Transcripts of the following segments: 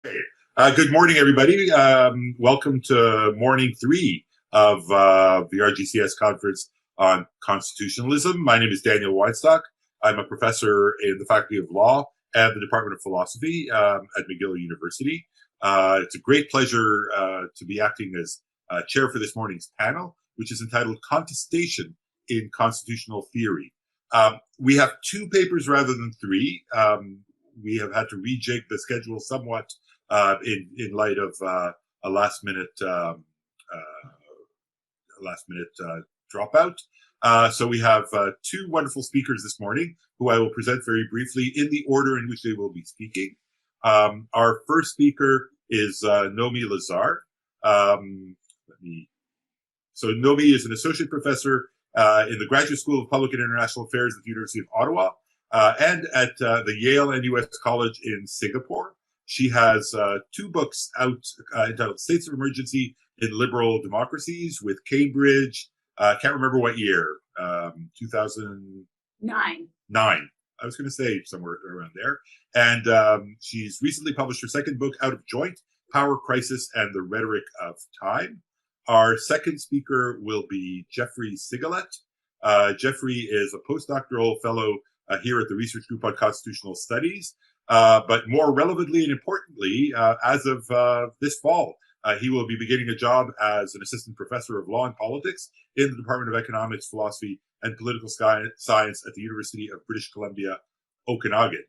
Good morning, everybody. Welcome to morning 3 of the RGCS conference on constitutionalism. My name is Daniel Weinstock. I'm a professor in the Faculty of Law and the Department of Philosophy at McGill University. It's a great pleasure to be acting as chair for this morning's panel, which is entitled Contestation in Constitutional Theory. We have 2 papers rather than 3. We have had to rejig the schedule somewhat in light of a last minute dropout. So we have 2 wonderful speakers this morning who I will present very briefly in the order in which they will be speaking. Our first speaker is Nomi Lazar. So Nomi is an associate professor in the Graduate School of Public and International Affairs at the University of Ottawa and at the Yale and US College in Singapore. She has 2 books out entitled States of Emergency in Liberal Democracies with Cambridge. Can't remember what year, 2009. I was going to say somewhere around there. And she's recently published her second book, Out of Joint, Power Crisis and the Rhetoric of Time. Our second speaker will be Geoffrey Sigalet. Geoffrey is a postdoctoral fellow here at the Research Group on Constitutional Studies. But more relevantly and importantly, as of this fall, he will be beginning a job as an assistant professor of law and politics in the Department of Economics, Philosophy, and Political Science at the University of British Columbia, Okanagan.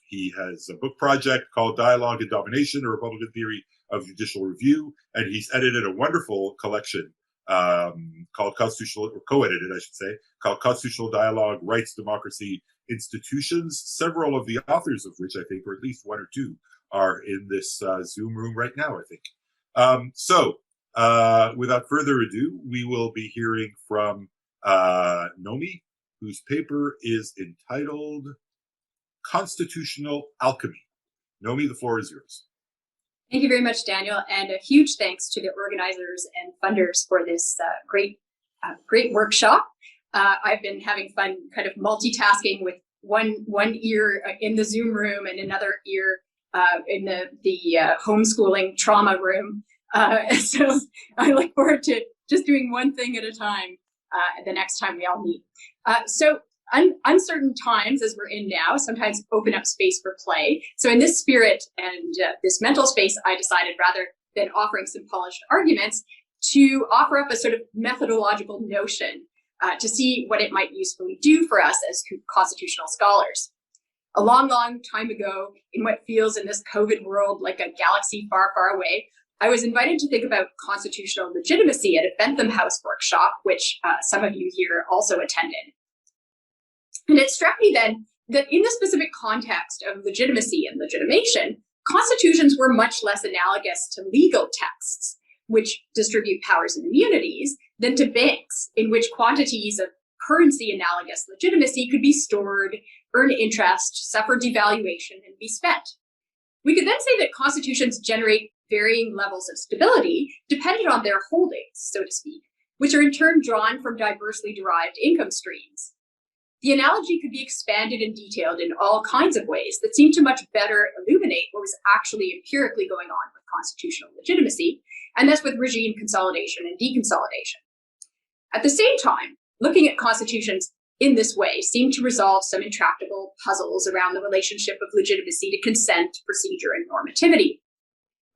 He has a book project called Dialogue and Domination, a Republican Theory of Judicial Review, and he's edited a wonderful collection called Constitutional, or co-edited, I should say, called Constitutional Dialogue, Rights, Democracy, Institutions, several of the authors of which I think, or at least 1 or 2, are in this Zoom room right now, I think. So without further ado, we will be hearing from Nomi, whose paper is entitled Constitutional Alchemy. Nomi, the floor is yours. Thank you very much, Daniel, and a huge thanks to the organizers and funders for this great workshop. I've been having fun kind of multitasking with one ear in the Zoom room and another ear in the homeschooling trauma room. So I look forward to just doing one thing at a time the next time we all meet. So uncertain times, as we're in now, sometimes open up space for play. So in this spirit and this mental space, I decided, rather than offering some polished arguments, to offer up a sort of methodological notion to see what it might usefully do for us as constitutional scholars. A long, long time ago, in what feels in this COVID world like a galaxy far, far away, I was invited to think about constitutional legitimacy at a Bentham House workshop, which some of you here also attended. And it struck me then that in the specific context of legitimacy and legitimation, constitutions were much less analogous to legal texts, which distribute powers and immunities, than to banks, in which quantities of currency analogous legitimacy could be stored, earn interest, suffer devaluation, and be spent. We could then say that constitutions generate varying levels of stability dependent on their holdings, so to speak, which are in turn drawn from diversely derived income streams. The analogy could be expanded and detailed in all kinds of ways that seem to much better illuminate what was actually empirically going on with constitutional legitimacy, and thus with regime consolidation and deconsolidation. At the same time, looking at constitutions in this way seemed to resolve some intractable puzzles around the relationship of legitimacy to consent, procedure, and normativity.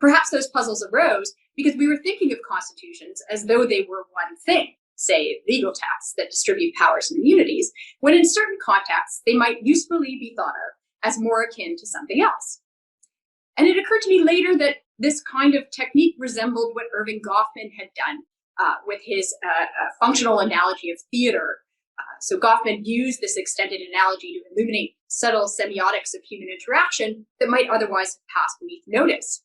Perhaps those puzzles arose because we were thinking of constitutions as though they were one thing, say legal texts that distribute powers and immunities, when in certain contexts they might usefully be thought of as more akin to something else. And it occurred to me later that this kind of technique resembled what Erving Goffman had done with his functional analogy of theater. So Goffman used this extended analogy to illuminate subtle semiotics of human interaction that might otherwise have passed beneath notice.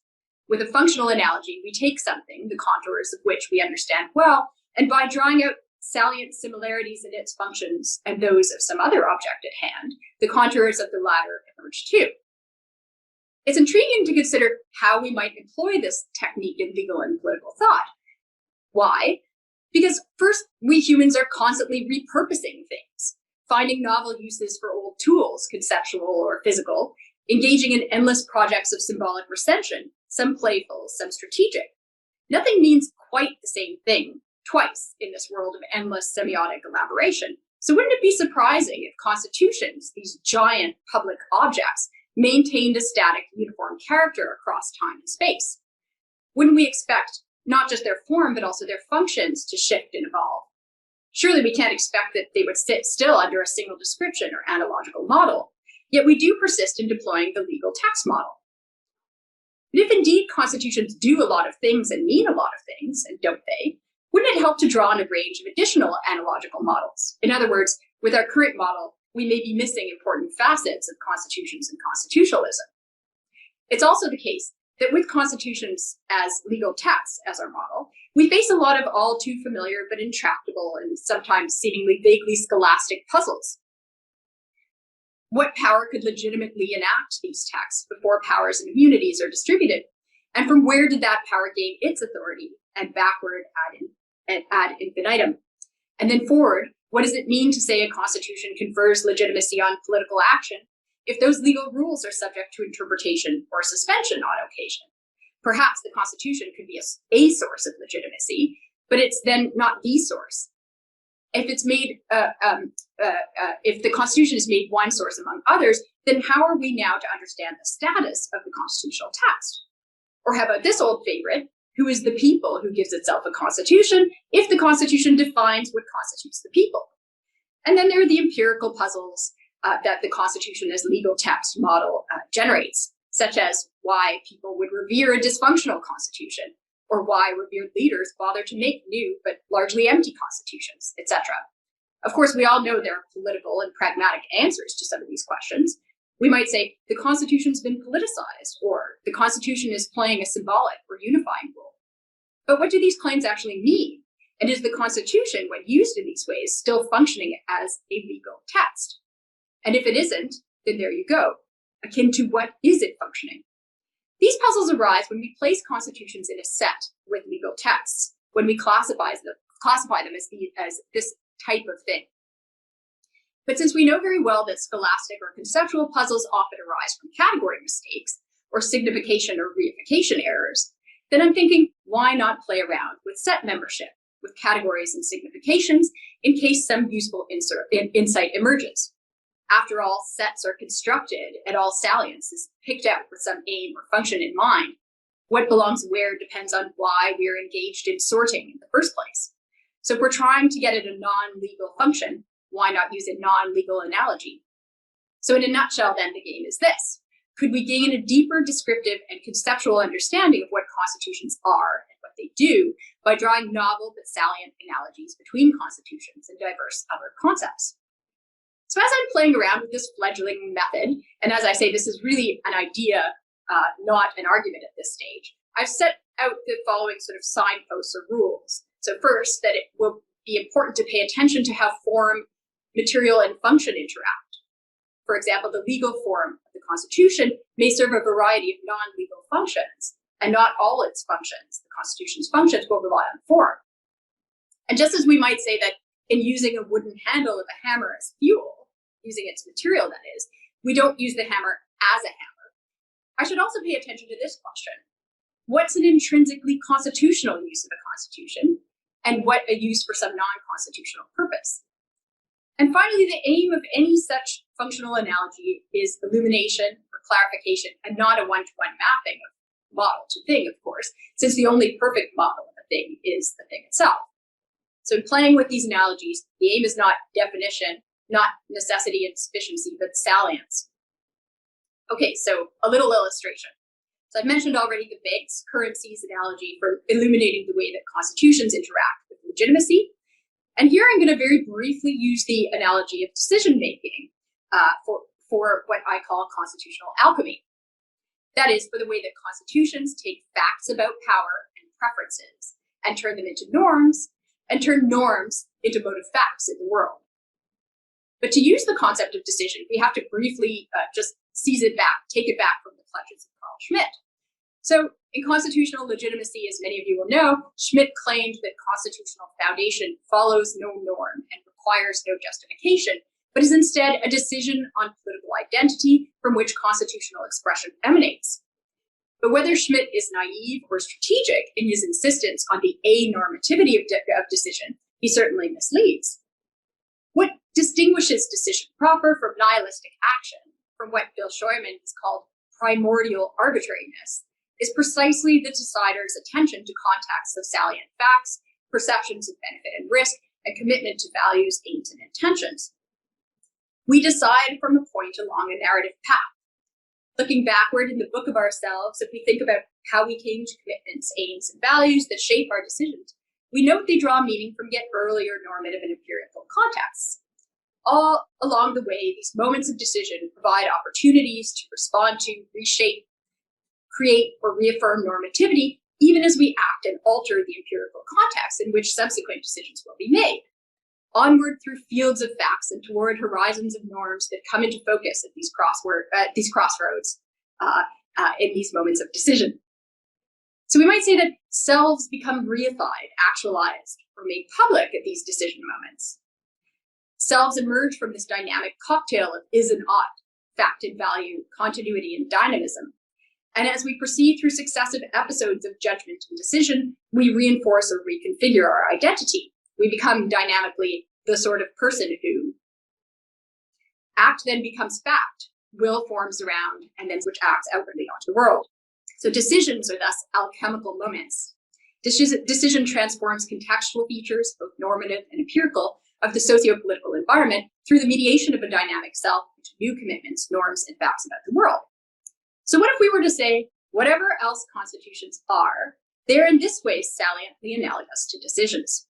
With a functional analogy, we take something, the contours of which we understand well, and by drawing out salient similarities in its functions and those of some other object at hand, the contours of the latter emerge too. It's intriguing to consider how we might employ this technique in legal and political thought. Why? Because first, we humans are constantly repurposing things, finding novel uses for old tools, conceptual or physical, engaging in endless projects of symbolic recension, some playful, some strategic. Nothing means quite the same thing twice in this world of endless semiotic elaboration. So wouldn't it be surprising if constitutions, these giant public objects, maintained a static, uniform character across time and space? Wouldn't we expect not just their form, but also their functions to shift and evolve? Surely we can't expect that they would sit still under a single description or analogical model, yet we do persist in deploying the legal text model. But if indeed constitutions do a lot of things and mean a lot of things, and don't they, wouldn't it help to draw on a range of additional analogical models? In other words, with our current model, we may be missing important facets of constitutions and constitutionalism. It's also the case that with constitutions as legal texts as our model, we face a lot of all too familiar but intractable and sometimes seemingly vaguely scholastic puzzles. What power could legitimately enact these texts before powers and immunities are distributed? And from where did that power gain its authority and backward ad infinitum? And then forward, what does it mean to say a constitution confers legitimacy on political action if those legal rules are subject to interpretation or suspension on occasion? Perhaps the Constitution could be a source of legitimacy, but it's then not the source. If it's made, if the Constitution is made one source among others, then how are we now to understand the status of the constitutional text? Or how about this old favorite? Who is the people who gives itself a constitution if the Constitution defines what constitutes the people? And then there are the empirical puzzles that the Constitution as legal text model generates, such as why people would revere a dysfunctional constitution, or why revered leaders bother to make new but largely empty constitutions, etc. Of course, we all know there are political and pragmatic answers to some of these questions. We might say the Constitution's been politicized, or the Constitution is playing a symbolic or unifying role. But what do these claims actually mean? And is the Constitution, when used in these ways, still functioning as a legal text? And if it isn't, then there you go. Akin to what is it functioning? These puzzles arise when we place constitutions in a set with legal texts, when we classify them as this type of thing. But since we know very well that scholastic or conceptual puzzles often arise from category mistakes, or signification or reification errors, then I'm thinking, why not play around with set membership, with categories and significations, in case some useful insight emerges? After all, sets are constructed and all salience is picked out with some aim or function in mind. What belongs where depends on why we are engaged in sorting in the first place. So if we're trying to get at a non-legal function, why not use a non-legal analogy? So in a nutshell, then, the game is this. Could we gain a deeper descriptive and conceptual understanding of what constitutions are and what they do by drawing novel but salient analogies between constitutions and diverse other concepts? So as I'm playing around with this fledgling method, and as I say, this is really an idea, not an argument at this stage, I've set out the following sort of signposts or rules. So first, that it will be important to pay attention to how form, material, and function interact. For example, the legal form of the Constitution may serve a variety of non-legal functions, and not all its functions, the Constitution's functions, will rely on form. And just as we might say that in using a wooden handle of a hammer as fuel, using its material, that is, we don't use the hammer as a hammer, I should also pay attention to this question. What's an intrinsically constitutional use of a constitution, and what a use for some non-constitutional purpose? And finally, the aim of any such functional analogy is illumination or clarification, and not a one-to-one mapping of model to thing, of course, since the only perfect model of a thing is the thing itself. So in playing with these analogies, the aim is not definition, not necessity and sufficiency, but salience. Okay, so a little illustration. So I've mentioned already the banks' currencies analogy for illuminating the way that constitutions interact with legitimacy. And here I'm going to very briefly use the analogy of decision-making for what I call constitutional alchemy. That is, for the way that constitutions take facts about power and preferences and turn them into norms, and turn norms into motive facts in the world. But to use the concept of decision, we have to briefly just seize it back, take it back from the clutches of Carl Schmitt. So in Constitutional Legitimacy, as many of you will know, Schmitt claimed that constitutional foundation follows no norm and requires no justification, but is instead a decision on political identity from which constitutional expression emanates. But whether Schmitt is naive or strategic in his insistence on the anormativity of decision, he certainly misleads. What distinguishes decision proper from nihilistic action, from what Bill Scheuermann has called primordial arbitrariness, is precisely the decider's attention to contexts of salient facts, perceptions of benefit and risk, and commitment to values, aims, and intentions. We decide from a point along a narrative path. Looking backward in the book of ourselves, if we think about how we came to commitments, aims, and values that shape our decisions, we note they draw meaning from yet earlier normative and empirical contexts. All along the way, these moments of decision provide opportunities to respond to, reshape, create, or reaffirm normativity, even as we act and alter the empirical context in which subsequent decisions will be made. Onward through fields of facts and toward horizons of norms that come into focus at these crossroads in these moments of decision. So we might say that selves become reified, actualized, or made public at these decision moments. Selves emerge from this dynamic cocktail of is and ought, fact and value, continuity and dynamism. And as we proceed through successive episodes of judgment and decision, we reinforce or reconfigure our identity. We become dynamically the sort of person who act then becomes fact, will forms around, and then which acts outwardly onto the world. So decisions are thus alchemical moments. Decision transforms contextual features, both normative and empirical, of the socio-political environment through the mediation of a dynamic self into new commitments, norms, and facts about the world. So what if we were to say, whatever else constitutions are, they're in this way saliently analogous to decisions.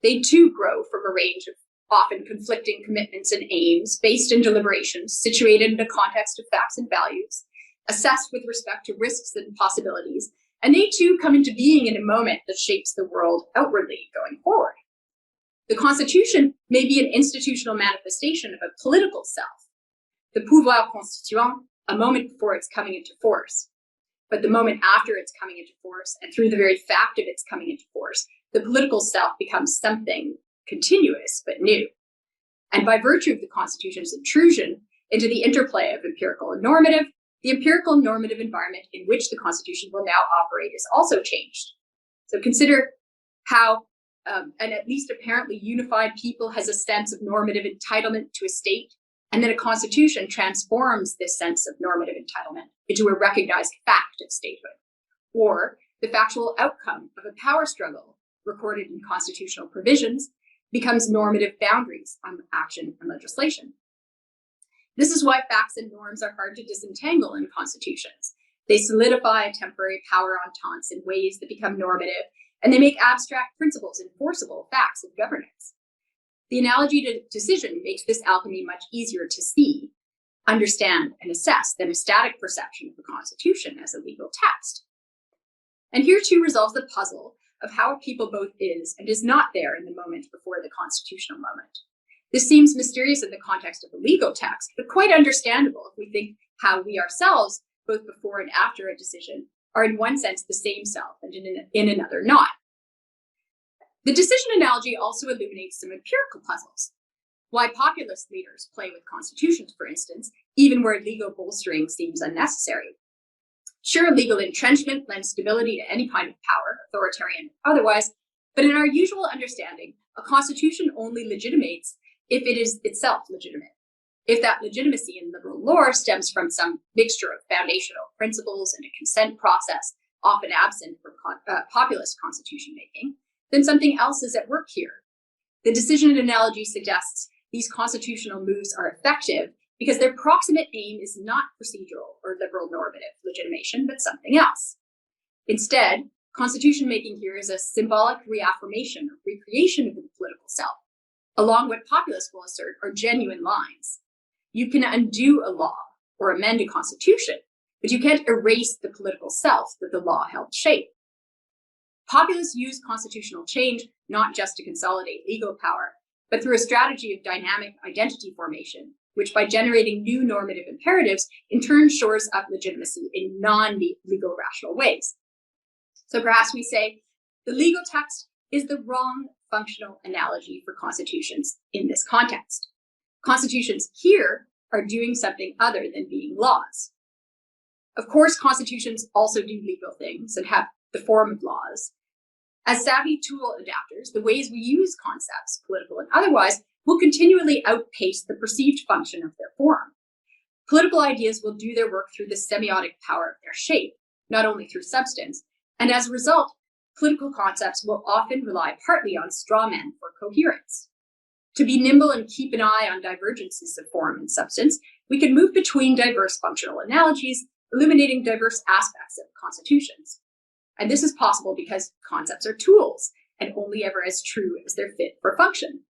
They too grow from a range of often conflicting commitments and aims based in deliberations, situated in a context of facts and values, assessed with respect to risks and possibilities, and they too come into being in a moment that shapes the world outwardly going forward. The Constitution may be an institutional manifestation of a political self, the pouvoir constituant, a moment before it's coming into force. But the moment after it's coming into force, and through the very fact of its coming into force, the political self becomes something continuous but new. And by virtue of the Constitution's intrusion into the interplay of empirical and normative, the empirical normative environment in which the Constitution will now operate is also changed. So consider how an at least apparently unified people has a sense of normative entitlement to a state, and then a constitution transforms this sense of normative entitlement into a recognized fact of statehood, or the factual outcome of a power struggle recorded in constitutional provisions becomes normative boundaries on action and legislation. This is why facts and norms are hard to disentangle in constitutions. They solidify temporary power ententes in ways that become normative, and they make abstract principles enforceable facts of governance. The analogy to decision makes this alchemy much easier to see, understand, and assess than a static perception of the Constitution as a legal text. And here too resolves the puzzle of how a people both is and is not there in the moment before the constitutional moment. This seems mysterious in the context of a legal text, but quite understandable if we think how we ourselves, both before and after a decision, are in one sense the same self and in another not. The decision analogy also illuminates some empirical puzzles. Why populist leaders play with constitutions, for instance, even where legal bolstering seems unnecessary. Sure, legal entrenchment lends stability to any kind of power, authoritarian or otherwise, but in our usual understanding, a constitution only legitimates if it is itself legitimate. If that legitimacy in liberal lore stems from some mixture of foundational principles and a consent process, often absent from populist constitution making, then something else is at work here. The decision analogy suggests these constitutional moves are effective because their proximate aim is not procedural or liberal normative legitimation, but something else. Instead, constitution making here is a symbolic reaffirmation or recreation of the political self, along what populists will assert are genuine lines. You can undo a law or amend a constitution, but you can't erase the political self that the law helped shape. Populists use constitutional change not just to consolidate legal power, but through a strategy of dynamic identity formation, which by generating new normative imperatives, in turn shores up legitimacy in non-legal rational ways. So perhaps we say the legal text is the wrong functional analogy for constitutions in this context. Constitutions here are doing something other than being laws. Of course, constitutions also do legal things and have the form of laws. As savvy tool adapters, the ways we use concepts, political and otherwise, will continually outpace the perceived function of their form. Political ideas will do their work through the semiotic power of their shape, not only through substance, and as a result, political concepts will often rely partly on straw men for coherence. To be nimble and keep an eye on divergences of form and substance, we can move between diverse functional analogies, illuminating diverse aspects of constitutions. And this is possible because concepts are tools and only ever as true as they're fit for function.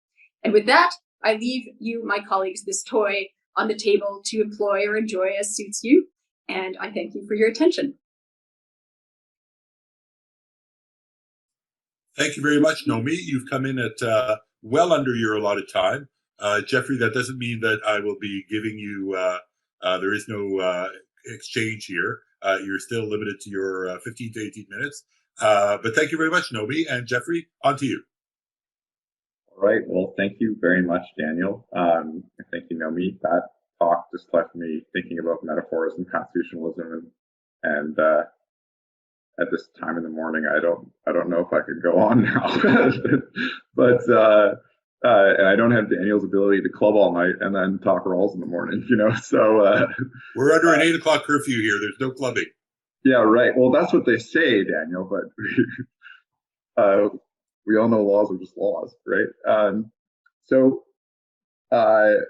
And with that, I leave you, my colleagues, this toy on the table to employ or enjoy as suits you. And I thank you for your attention. Thank you very much, Nomi. You've come in at well under your allotted time. Geoffrey, that doesn't mean that I will be giving you, there is no exchange here. You're still limited to your 15 to 18 minutes. But thank you very much, Nomi. And Geoffrey, on to you. All right. Well, thank you very much, Daniel. Thank you, Nomi. That talk just left me thinking about metaphors and constitutionalism, and at this time in the morning, I don't know if I could go on now. But and I don't have Daniel's ability to club all night and then talk rolls in the morning, So we're under an 8 o'clock curfew here. There's no clubbing. Yeah, right. Well, that's what they say, Daniel. But we all know laws are just laws, right? So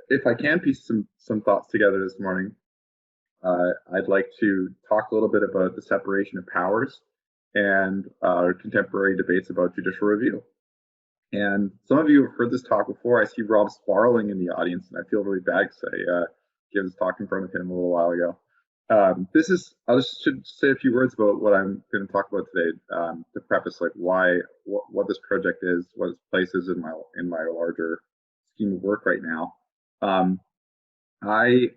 if I can piece some thoughts together this morning, I'd like to talk a little bit about the separation of powers and contemporary debates about judicial review. And some of you have heard this talk before. I see Rob Sparling in the audience, and I feel really bad because I gave this talk in front of him a little while ago. I just should say a few words about what I'm going to talk about today to preface what this project is, what its place is in my larger scheme of work right now. I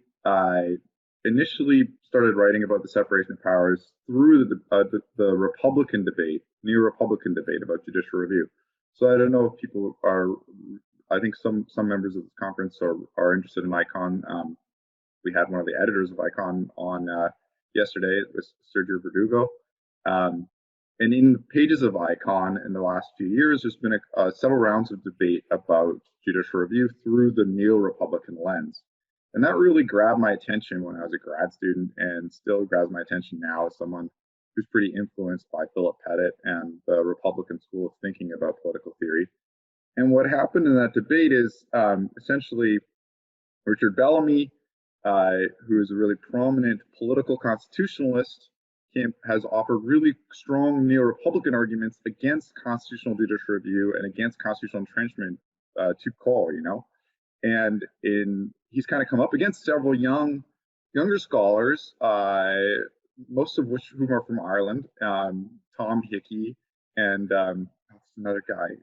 initially started writing about the separation of powers through the Republican debate, neo-Republican debate about judicial review. So I don't know if people are. I think some members of this conference are interested in ICON. We had one of the editors of ICON on yesterday. It was Sergio Verdugo. And in the pages of ICON in the last few years, there's been several rounds of debate about judicial review through the neo-Republican lens. And that really grabbed my attention when I was a grad student, and still grabs my attention now as someone who's pretty influenced by Philip Pettit and the Republican school of thinking about political theory. And what happened in that debate is essentially Richard Bellamy, who is a really prominent political constitutionalist, has offered really strong neo-Republican arguments against constitutional judicial review and against constitutional entrenchment to call, And he's kind of come up against several younger scholars, most of whom are from Ireland, Tom Hickey and another guy.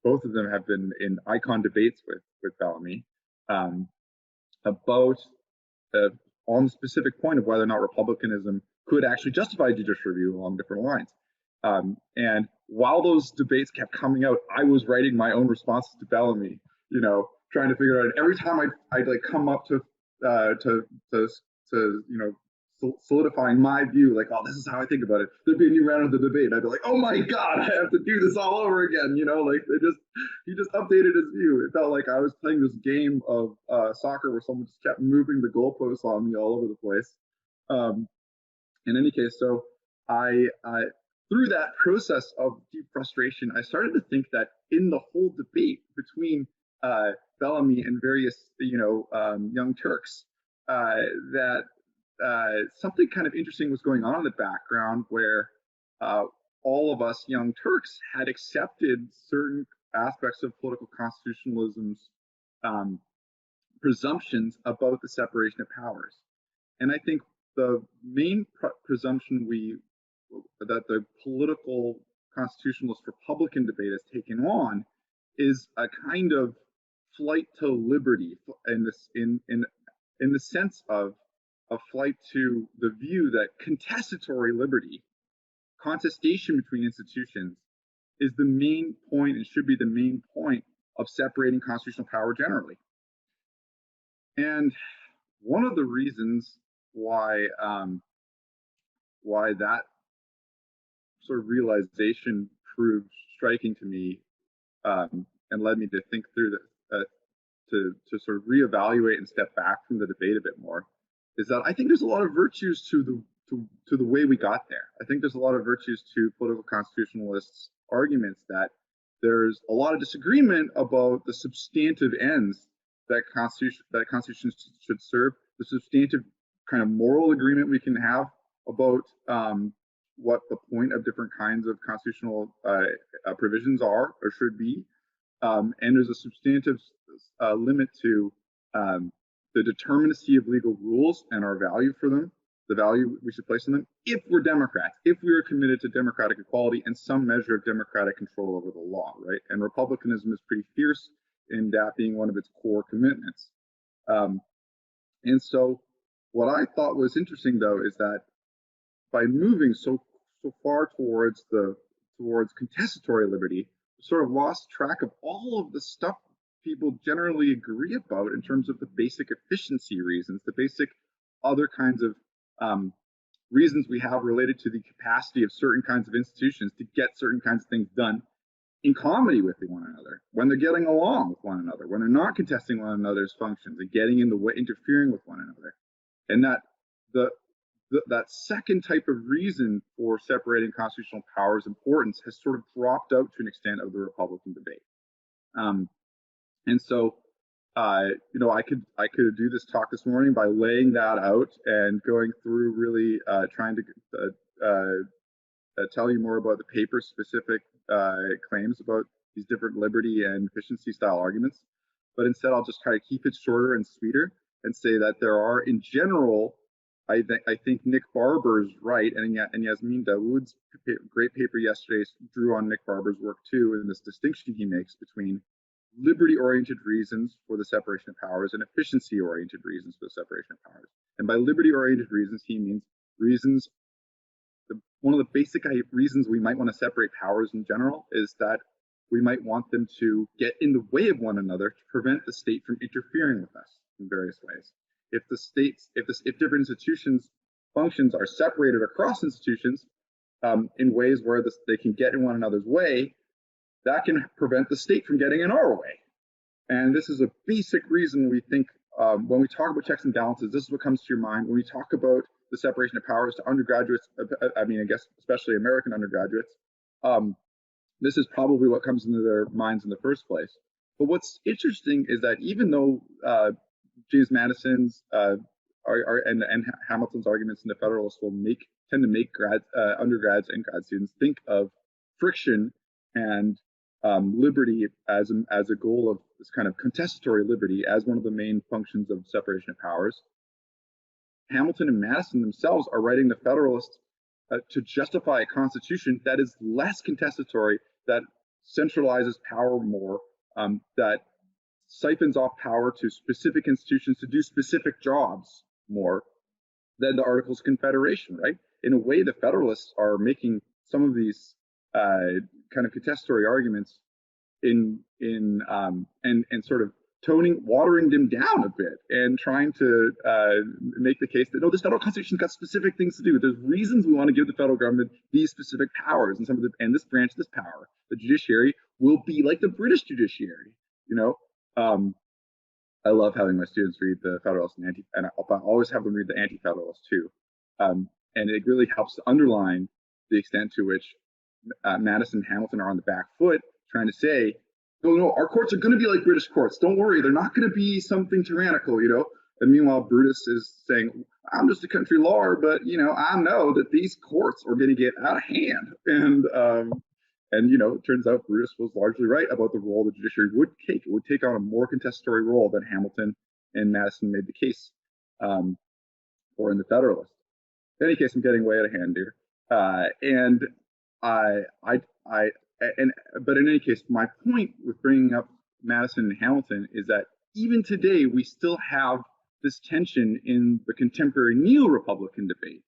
Both of them have been in ICON debates with Bellamy about on the specific point of whether or not republicanism could actually justify judicial review along different lines. And while those debates kept coming out, I was writing my own responses to Bellamy, trying to figure out. Every time I'd like come up to solidifying my view, like, oh, this is how I think about it. There'd be a new round of the debate. I'd be like, oh my God, I have to do this all over again. He just updated his view. It felt like I was playing this game of soccer where someone just kept moving the goalposts on me all over the place. In any case, so I through that process of deep frustration, I started to think that in the whole debate between Bellamy and various, young Turks, that something kind of interesting was going on in the background where all of us young Turks had accepted certain aspects of political constitutionalism's presumptions about the separation of powers. And I think the main presumption that the political constitutionalist Republican debate has taken on is a kind of flight to liberty in the sense of a flight to the view that contestatory liberty, contestation between institutions, is the main point and should be the main point of separating constitutional power generally. And one of the reasons why that sort of realization proved striking to me, and led me to think through that, to sort of reevaluate and step back from the debate a bit more, is that I think there's a lot of virtues to the way we got there. I think there's a lot of virtues to political constitutionalists' arguments that there's a lot of disagreement about the substantive ends that constitutions should serve, the substantive kind of moral agreement we can have about what the point of different kinds of constitutional provisions are or should be. And there's a substantive limit to the determinacy of legal rules and our value for them, the value we should place on them, if we're Democrats, if we are committed to democratic equality and some measure of democratic control over the law, right? And Republicanism is pretty fierce in that being one of its core commitments. And so what I thought was interesting, though, is that by moving so far towards contestatory liberty, we sort of lost track of all of the stuff people generally agree about in terms of the basic efficiency reasons, the basic other kinds of reasons we have related to the capacity of certain kinds of institutions to get certain kinds of things done in comity with one another, when they're getting along with one another, when they're not contesting one another's functions and getting in the way, interfering with one another. And that that second type of reason for separating constitutional powers importance has sort of dropped out to an extent of the Republican debate. And so, you know, I could do this talk this morning by laying that out and going through really trying to tell you more about the paper-specific claims about these different liberty and efficiency style arguments. But instead, I'll just try to keep it shorter and sweeter and say that there are, in general, I think Nick Barber's right, and Yasmin Dawood's great paper yesterday drew on Nick Barber's work too, and this distinction he makes between liberty-oriented reasons for the separation of powers and efficiency-oriented reasons for the separation of powers. And by liberty-oriented reasons, he means reasons. One of the basic reasons we might want to separate powers in general is that we might want them to get in the way of one another to prevent the state from interfering with us in various ways. If different institutions' functions are separated across institutions in ways where they can get in one another's way, that can prevent the state from getting in our way. And this is a basic reason we think when we talk about checks and balances, this is what comes to your mind. When we talk about the separation of powers to undergraduates, I mean, I guess especially American undergraduates, this is probably what comes into their minds in the first place. But what's interesting is that even though James Madison's and Hamilton's arguments in the Federalist will tend to make undergrads and grad students think of friction and liberty as a goal of this kind of contestatory liberty as one of the main functions of separation of powers, Hamilton and Madison themselves are writing the Federalist to justify a constitution that is less contestatory, that centralizes power more, that siphons off power to specific institutions to do specific jobs more than the Articles of Confederation, right? In a way, the Federalists are making some of these kind of contestatory arguments and sort of watering them down a bit and trying to make the case that, no, this federal constitution's got specific things to do. There's reasons we want to give the federal government these specific powers, and this branch, this power, the judiciary, will be like the British judiciary, you know? I love having my students read the Federalist and I always have them read the Anti-Federalist too. And it really helps to underline the extent to which Madison and Hamilton are on the back foot trying to say, no, our courts are going to be like British courts. Don't worry, they're not going to be something tyrannical, you know? And meanwhile, Brutus is saying, I'm just a country lawyer, but, you know, I know that these courts are going to get out of hand. And you know, it turns out Brutus was largely right about the role the judiciary would take. It would take on a more contestatory role than Hamilton and Madison made the case for in the Federalist. In any case, I'm getting way out of hand here. But in any case, my point with bringing up Madison and Hamilton is that even today, we still have this tension in the contemporary neo-Republican debate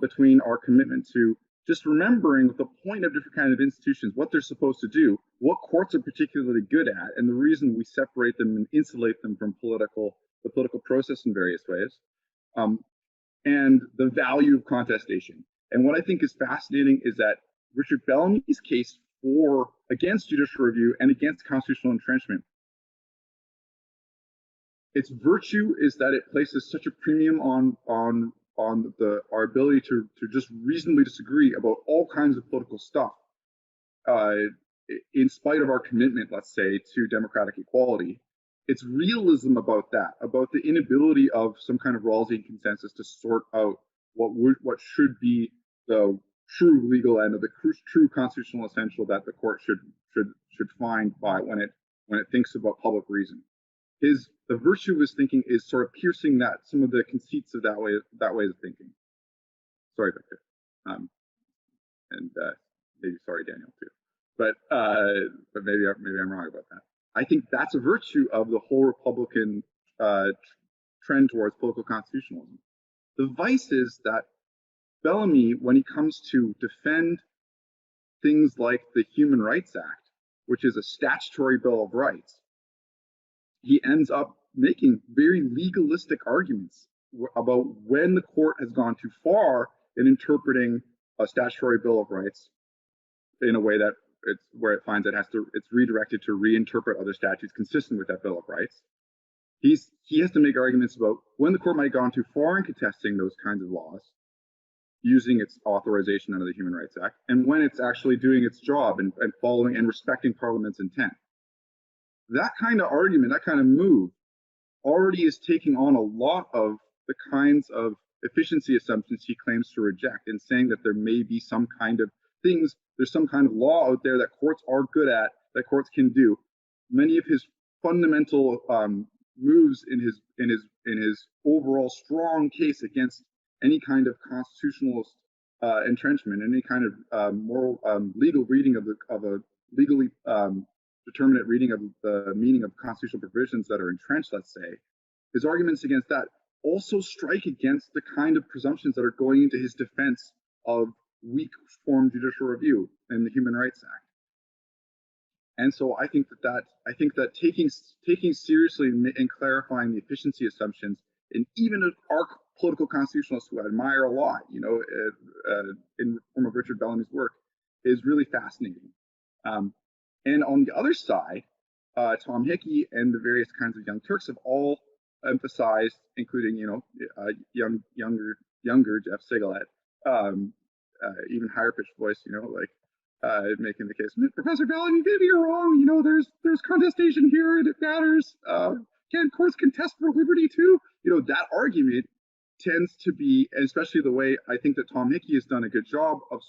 between our commitment to just remembering the point of different kind of institutions, what they're supposed to do, what courts are particularly good at, and the reason we separate them and insulate them from the political process in various ways, and the value of contestation. And what I think is fascinating is that Richard Bellamy's case against judicial review and against constitutional entrenchment, its virtue is that it places such a premium on our ability to just reasonably disagree about all kinds of political stuff, in spite of our commitment, let's say, to democratic equality. It's realism about that, about the inability of some kind of Rawlsian consensus to sort out what should be the true legal end of the true constitutional essential that the court should find by when it thinks about public reason. The virtue of his thinking is sort of piercing some of the conceits of that way of thinking. Sorry, Victor, and maybe sorry, Daniel, too. But maybe I'm wrong about that. I think that's a virtue of the whole Republican trend towards political constitutionalism. The vice is that Bellamy, when he comes to defend things like the Human Rights Act, which is a statutory Bill of Rights, he ends up making very legalistic arguments about when the court has gone too far in interpreting a statutory Bill of Rights in a way that where it finds it's redirected to reinterpret other statutes consistent with that Bill of Rights. He has to make arguments about when the court might have gone too far in contesting those kinds of laws, using its authorization under the Human Rights Act, and when it's actually doing its job and following and respecting Parliament's intent. That kind of argument, that kind of move, already is taking on a lot of the kinds of efficiency assumptions he claims to reject, and saying that there may be some kind of things, there's some kind of law out there that courts are good at, that courts can do. Many of his fundamental moves in his overall strong case against any kind of constitutionalist entrenchment, any kind of moral legal reading of a legally determinate reading of the meaning of constitutional provisions that are entrenched, let's say, his arguments against that also strike against the kind of presumptions that are going into his defense of weak form judicial review in the Human Rights Act. And so I think that taking seriously and clarifying the efficiency assumptions, and even our political constitutionalists who I admire a lot, in the form of Richard Bellamy's work, is really fascinating. And on the other side, Tom Hickey and the various kinds of Young Turks have all emphasized, including younger Jeff Sigalet, even higher pitched voice, making the case, Professor Bellamy, maybe you're wrong. There's contestation here and it matters. Can courts contest for liberty too? That argument tends to be, especially the way I think that Tom Hickey has done a good job of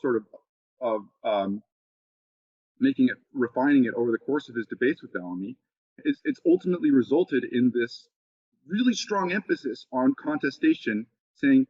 refining it over the course of his debates with Bellamy, it's ultimately resulted in this really strong emphasis on contestation, saying,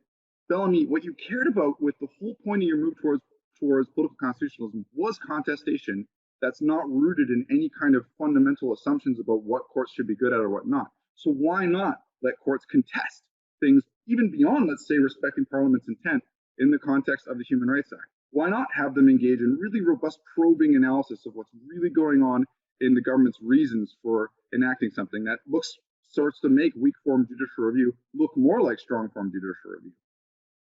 Bellamy, what you cared about with the whole point of your move towards political constitutionalism was contestation that's not rooted in any kind of fundamental assumptions about what courts should be good at or what not. So why not let courts contest things even beyond, let's say, respecting Parliament's intent in the context of the Human Rights Act? Why not have them engage in really robust probing analysis of what's really going on in the government's reasons for enacting something that starts to make weak form judicial review look more like strong form judicial review?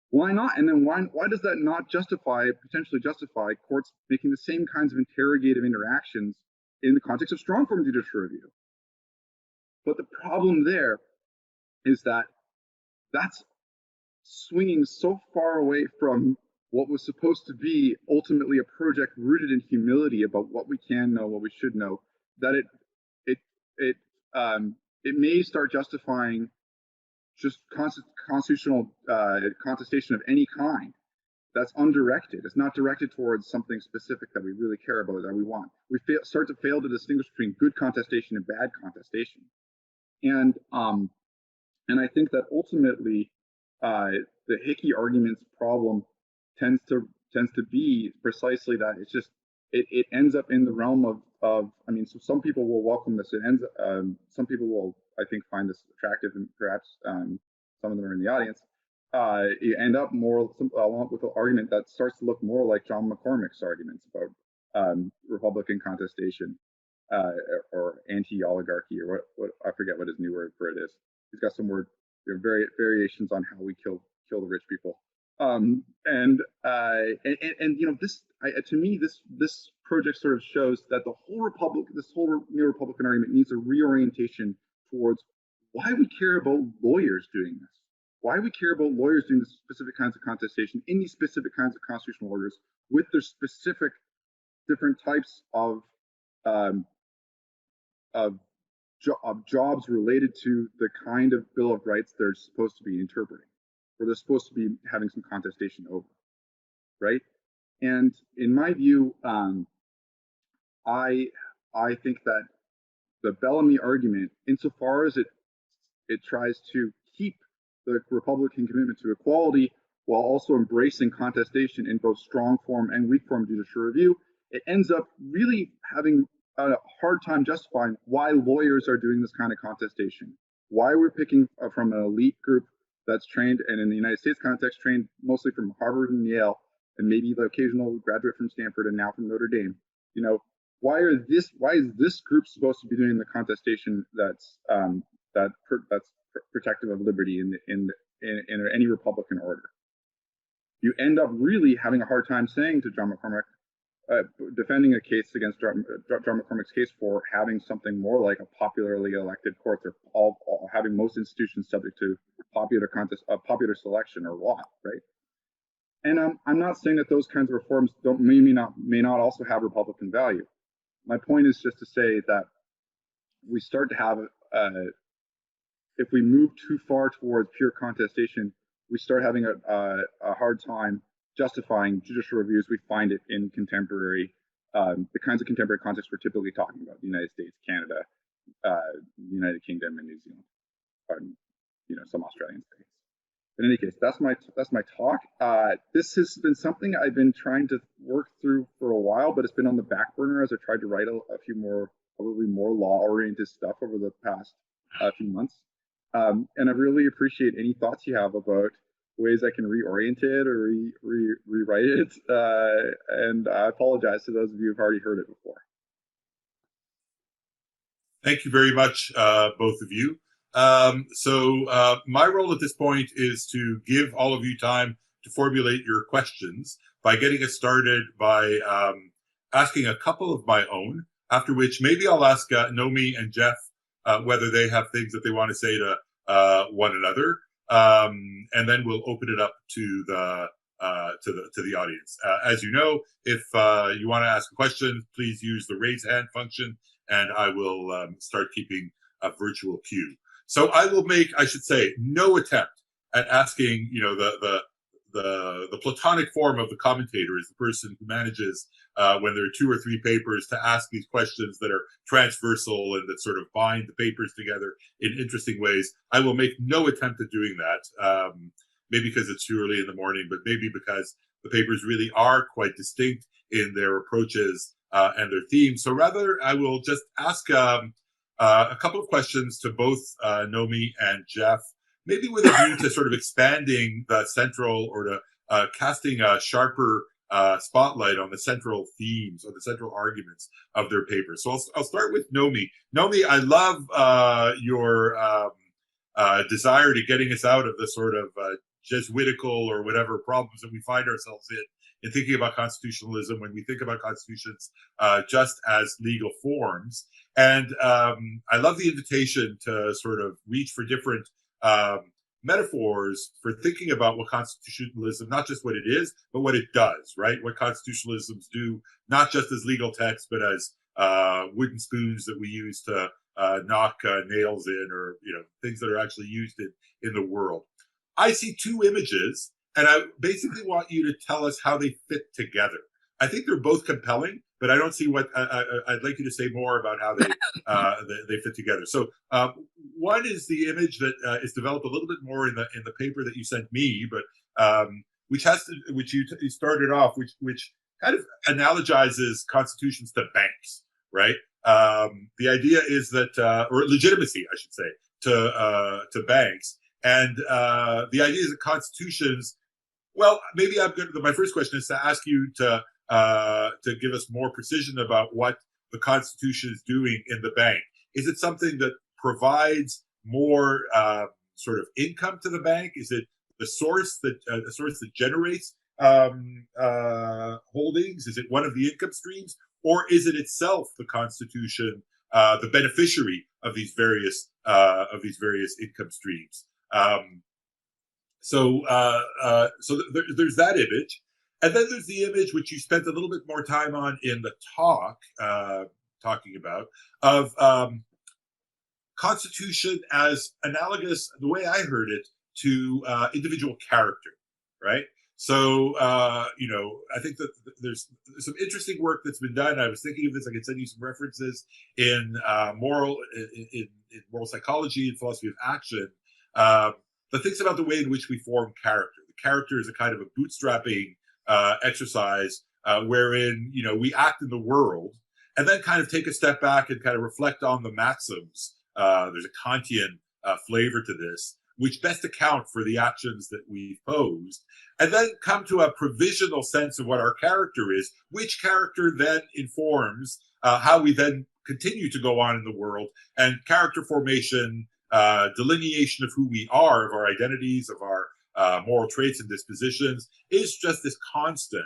Why not? And then why does that not potentially justify courts making the same kinds of interrogative interactions in the context of strong form judicial review? But the problem there is that that's swinging so far away from what was supposed to be ultimately a project rooted in humility about what we can know, what we should know, that it may start justifying just constitutional contestation of any kind that's undirected. It's not directed towards something specific that we really care about, that we want. We start to fail to distinguish between good contestation and bad contestation. And I think that ultimately the Hickey argument's problem tends to be precisely that. It's just it ends up in the realm of so some people will welcome this. Some people will, I think, find this attractive, and perhaps some of them are in the audience. you end up more along with an argument that starts to look more like John McCormack's arguments about Republican contestation or anti-oligarchy, or what I forget what his new word for it is. He's got some word variations on how we kill the rich people. And you know, this to me, this project sort of shows that the whole this whole new Republican argument needs a reorientation towards why we care about lawyers doing this, why we care about lawyers doing the specific kinds of contestation in these specific kinds of constitutional orders with their specific different types of jobs related to the kind of Bill of Rights they're supposed to be interpreting, or they're supposed to be having some contestation over, right? And in my view, I think that the Bellamy argument, insofar as it tries to keep the Republican commitment to equality while also embracing contestation in both strong form and weak form judicial review, it ends up really having a hard time justifying why lawyers are doing this kind of contestation, why we're picking from an elite group that's trained, and in the United States context, trained mostly from Harvard and Yale, and maybe the occasional graduate from Stanford and now from Notre Dame. You know, why is this group supposed to be doing the contestation that's protective of liberty in any Republican order? You end up really having a hard time saying to John McCormack, defending a case against John McCormack's case for having something more like a popularly elected court, or all having most institutions subject to popular selection or what, right? And I'm not saying that those kinds of reforms may not also have Republican value. My point is just to say that we start to have, if we move too far towards pure contestation, we start having a hard time justifying judicial reviews we find it in contemporary, the kinds of contemporary contexts we're typically talking about: the United States, Canada, United Kingdom, and New Zealand, you know, some Australian states. In any case, that's my talk. This has been something I've been trying to work through for a while, but it's been on the back burner as I tried to write a few more, probably more law-oriented stuff over the past few months. And I really appreciate any thoughts you have about ways I can reorient it or rewrite it. And I apologize to those of you who've already heard it before. Thank you very much, both of you. My role at this point is to give all of you time to formulate your questions by getting us started by asking a couple of my own, after which maybe I'll ask Nomi and Jeff whether they have things that they want to say to one another. And then we'll open it up to the audience. As you know, if you want to ask a question, please use the raise hand function, and I will start keeping a virtual queue. So I will make, I should say, no attempt at asking, you know, the platonic form of the commentator is the person who manages when there are 2 or 3 papers to ask these questions that are transversal and that sort of bind the papers together in interesting ways. I will make no attempt at doing that, maybe because it's too early in the morning, but maybe because the papers really are quite distinct in their approaches and their themes. So rather, I will just ask a couple of questions to both Nomi and Jeff, maybe with a view to sort of expanding the central, or to casting a sharper spotlight on the central themes or the central arguments of their papers. So I'll start with Nomi. Nomi, I love your desire to getting us out of the sort of Jesuitical or whatever problems that we find ourselves in thinking about constitutionalism when we think about constitutions just as legal forms. And I love the invitation to sort of reach for different metaphors for thinking about what constitutionalism, not just what it is, but what it does, right? What constitutionalisms do, not just as legal text, but as wooden spoons that we use to knock nails in, or, you know, things that are actually used in the world. I see 2 images, and I basically want you to tell us how they fit together. I think they're both compelling, but I don't see what I'd like you to say more about how they fit together. So one is the image that is developed a little bit more in the paper that you sent me, but which you started off, which kind of analogizes constitutions to banks, right? The idea is that, or legitimacy, I should say, to banks. And the idea is that constitutions, well, maybe I'm going to, my first question is to ask you to give us more precision about what the Constitution is doing in the bank. Is it something that provides more sort of income to the bank? Is it the source that generates holdings? Is it one of the income streams, or is it itself, the Constitution, the beneficiary of these various income streams? So there's that image, and then there's the image which you spent a little bit more time on in the talk, talking about, of Constitution as analogous, the way I heard it, to individual character, right? So, you know, I think that there's some interesting work that's been done. I was thinking of this. I can send you some references in moral psychology and philosophy of action that thinks about the way in which we form character. The character is a kind of a bootstrapping exercise wherein, you know, we act in the world and then kind of take a step back and kind of reflect on the maxims. There's a Kantian flavor to this, which best account for the actions that we've posed, and then come to a provisional sense of what our character is, which character then informs how we then continue to go on in the world. And character formation, delineation of who we are, of our identities, of our moral traits and dispositions, is just this constant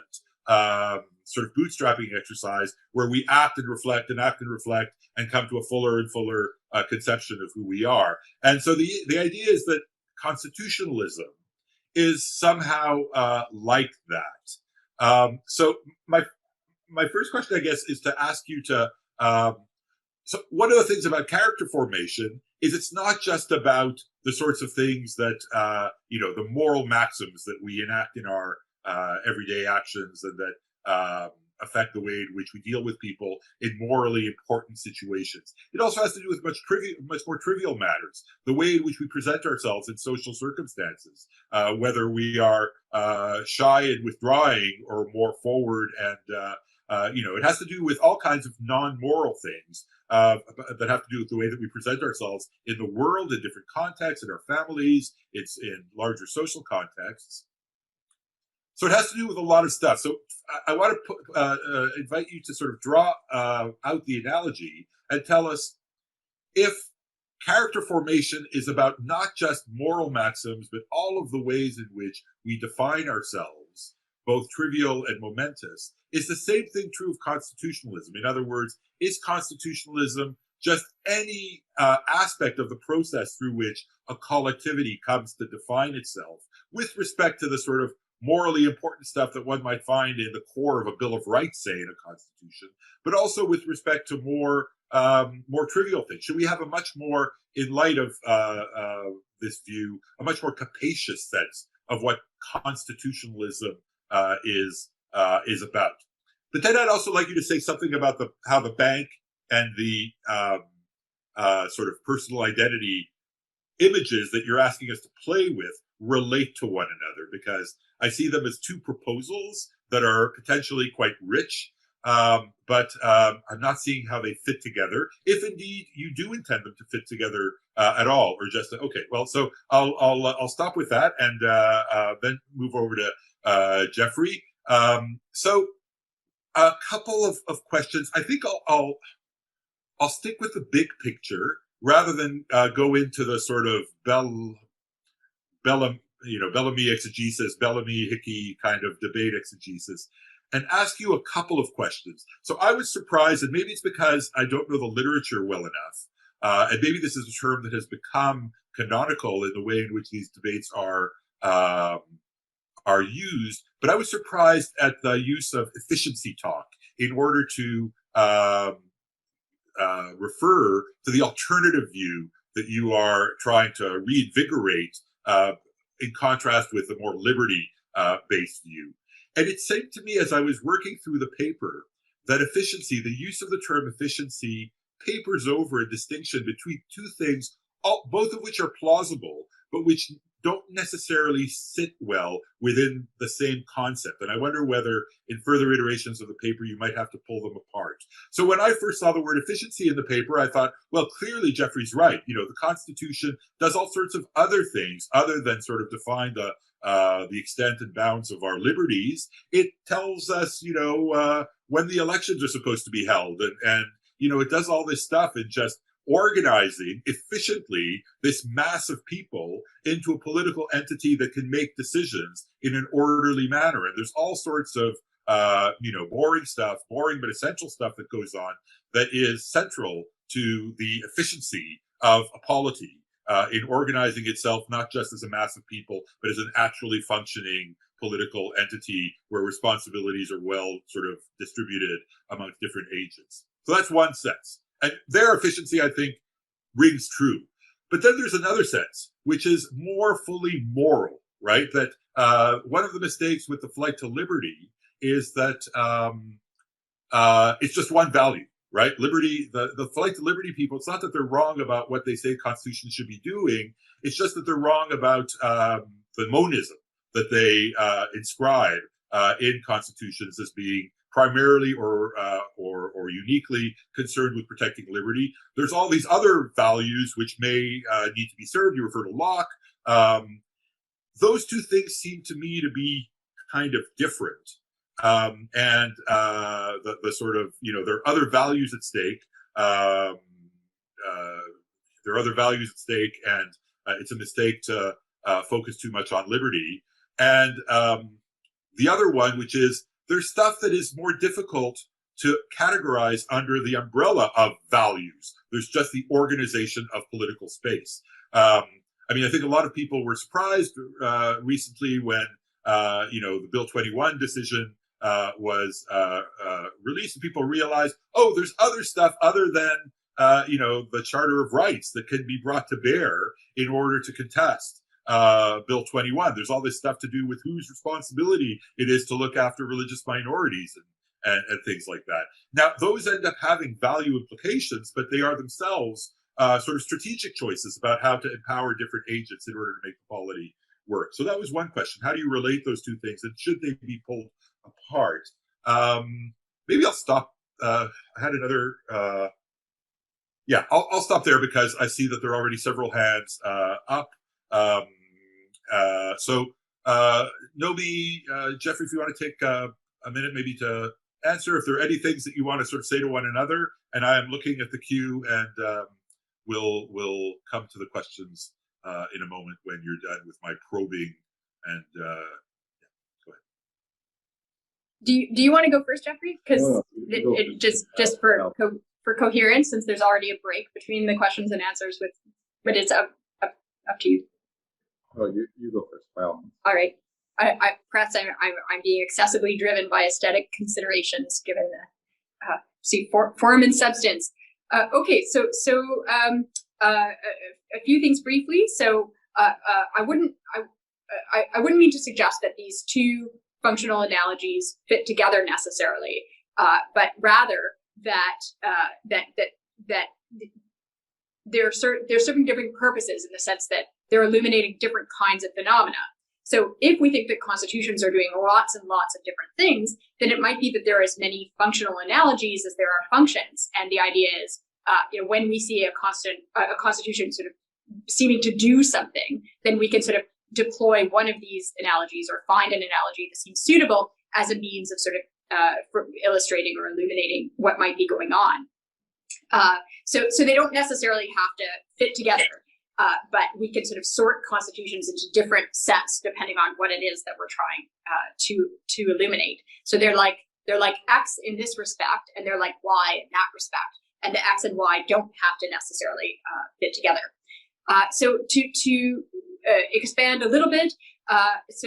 sort of bootstrapping exercise where we act and reflect and come to a fuller and fuller conception of who we are. And so the idea is that constitutionalism is somehow like that. So my first question, I guess, is to ask you to, so one of the things about character formation is it's not just about the sorts of things that, you know, the moral maxims that we enact in our everyday actions and that affect the way in which we deal with people in morally important situations. It also has to do with much more trivial matters, the way in which we present ourselves in social circumstances, whether we are shy and withdrawing or more forward and, you know, it has to do with all kinds of non-moral things that have to do with the way that we present ourselves in the world, in different contexts, in our families, it's in larger social contexts. So it has to do with a lot of stuff. So I want to invite you to sort of draw out the analogy and tell us if character formation is about not just moral maxims, but all of the ways in which we define ourselves, both trivial and momentous. Is the same thing true of constitutionalism? In other words, is constitutionalism just any aspect of the process through which a collectivity comes to define itself with respect to the sort of morally important stuff that one might find in the core of a Bill of Rights, say, in a constitution, but also with respect to more trivial things? Should we have a much more, in light of this view, a much more capacious sense of what constitutionalism is about? But then I'd also like you to say something about how the bank and the sort of personal identity images that you're asking us to play with relate to one another, because I see them as two proposals that are potentially quite rich, but I'm not seeing how they fit together, if indeed you do intend them to fit together at all, or just okay. Well, so I'll stop with that and then move over to Geoffrey. So a couple of questions. I think I'll stick with the big picture rather than go into the sort of Bellamy exegesis, Bellamy-Hickey kind of debate exegesis, and ask you a couple of questions. So I was surprised, and maybe it's because I don't know the literature well enough, and maybe this is a term that has become canonical in the way in which these debates are used, but I was surprised at the use of efficiency talk in order to refer to the alternative view that you are trying to reinvigorate in contrast with the more liberty-based view. And it seemed to me as I was working through the paper that efficiency, the use of the term efficiency, papers over a distinction between two things, both of which are plausible, but which don't necessarily sit well within the same concept. And I wonder whether in further iterations of the paper, you might have to pull them apart. So when I first saw the word efficiency in the paper, I thought, well, clearly Geoffrey's right. You know, the Constitution does all sorts of other things other than sort of define the extent and bounds of our liberties. It tells us, you know, when the elections are supposed to be held, and you know, it does all this stuff in just organizing efficiently this mass of people into a political entity that can make decisions in an orderly manner. And there's all sorts of you know, boring but essential stuff that goes on that is central to the efficiency of a polity in organizing itself, not just as a mass of people, but as an actually functioning political entity where responsibilities are well sort of distributed amongst different agents. So that's one sense. And their efficiency, I think, rings true. But then there's another sense, which is more fully moral, right? That one of the mistakes with the flight to liberty is that it's just one value, right? Liberty, the flight to liberty people, it's not that they're wrong about what they say Constitution should be doing. It's just that they're wrong about the monism that they inscribe in constitutions as being primarily or uniquely concerned with protecting liberty. There's all these other values which may need to be served. You refer to Locke. Those two things seem to me to be kind of different. And the sort of, you know, there are other values at stake. There are other values at stake, and it's a mistake to focus too much on liberty. And the other one, which is, there's stuff that is more difficult to categorize under the umbrella of values. There's just the organization of political space. I mean, I think a lot of people were surprised recently when, you know, the Bill 21 decision was released, and people realized, oh, there's other stuff other than, you know, the Charter of Rights that can be brought to bear in order to contest Bill 21. There's all this stuff to do with whose responsibility it is to look after religious minorities and things like that. Now, those end up having value implications, but they are themselves sort of strategic choices about how to empower different agents in order to make the polity work. So that was one question. How do you relate those two things, and should they be pulled apart? Maybe I'll stop. I had another. Yeah, I'll stop there because I see that there are already several hands up. So Nomi, Geoffrey, if you want to take a minute maybe to answer, if there are any things that you want to sort of say to one another, and I am looking at the queue, and we'll come to the questions in a moment when you're done with my probing. And yeah, go ahead. Do you want to go first, Geoffrey? Because just for coherence, since there's already a break between the questions and answers, but it's up to you. Oh, you go first, by all means. All right. Perhaps I'm being excessively driven by aesthetic considerations, given the form and substance. Okay, so a few things briefly. So I wouldn't mean to suggest that these two functional analogies fit together necessarily, but rather that they're serving different purposes in the sense that they're illuminating different kinds of phenomena. So if we think that constitutions are doing lots and lots of different things, then it might be that there are as many functional analogies as there are functions. And the idea is, you know, when we see a constitution sort of seeming to do something, then we can sort of deploy one of these analogies or find an analogy that seems suitable as a means of sort of for illustrating or illuminating what might be going on. So they don't necessarily have to fit together. But we can sort of sort constitutions into different sets depending on what it is that we're trying to illuminate. So they're like X in this respect, and they're like Y in that respect, and the X and Y don't have to necessarily fit together. So to expand a little bit,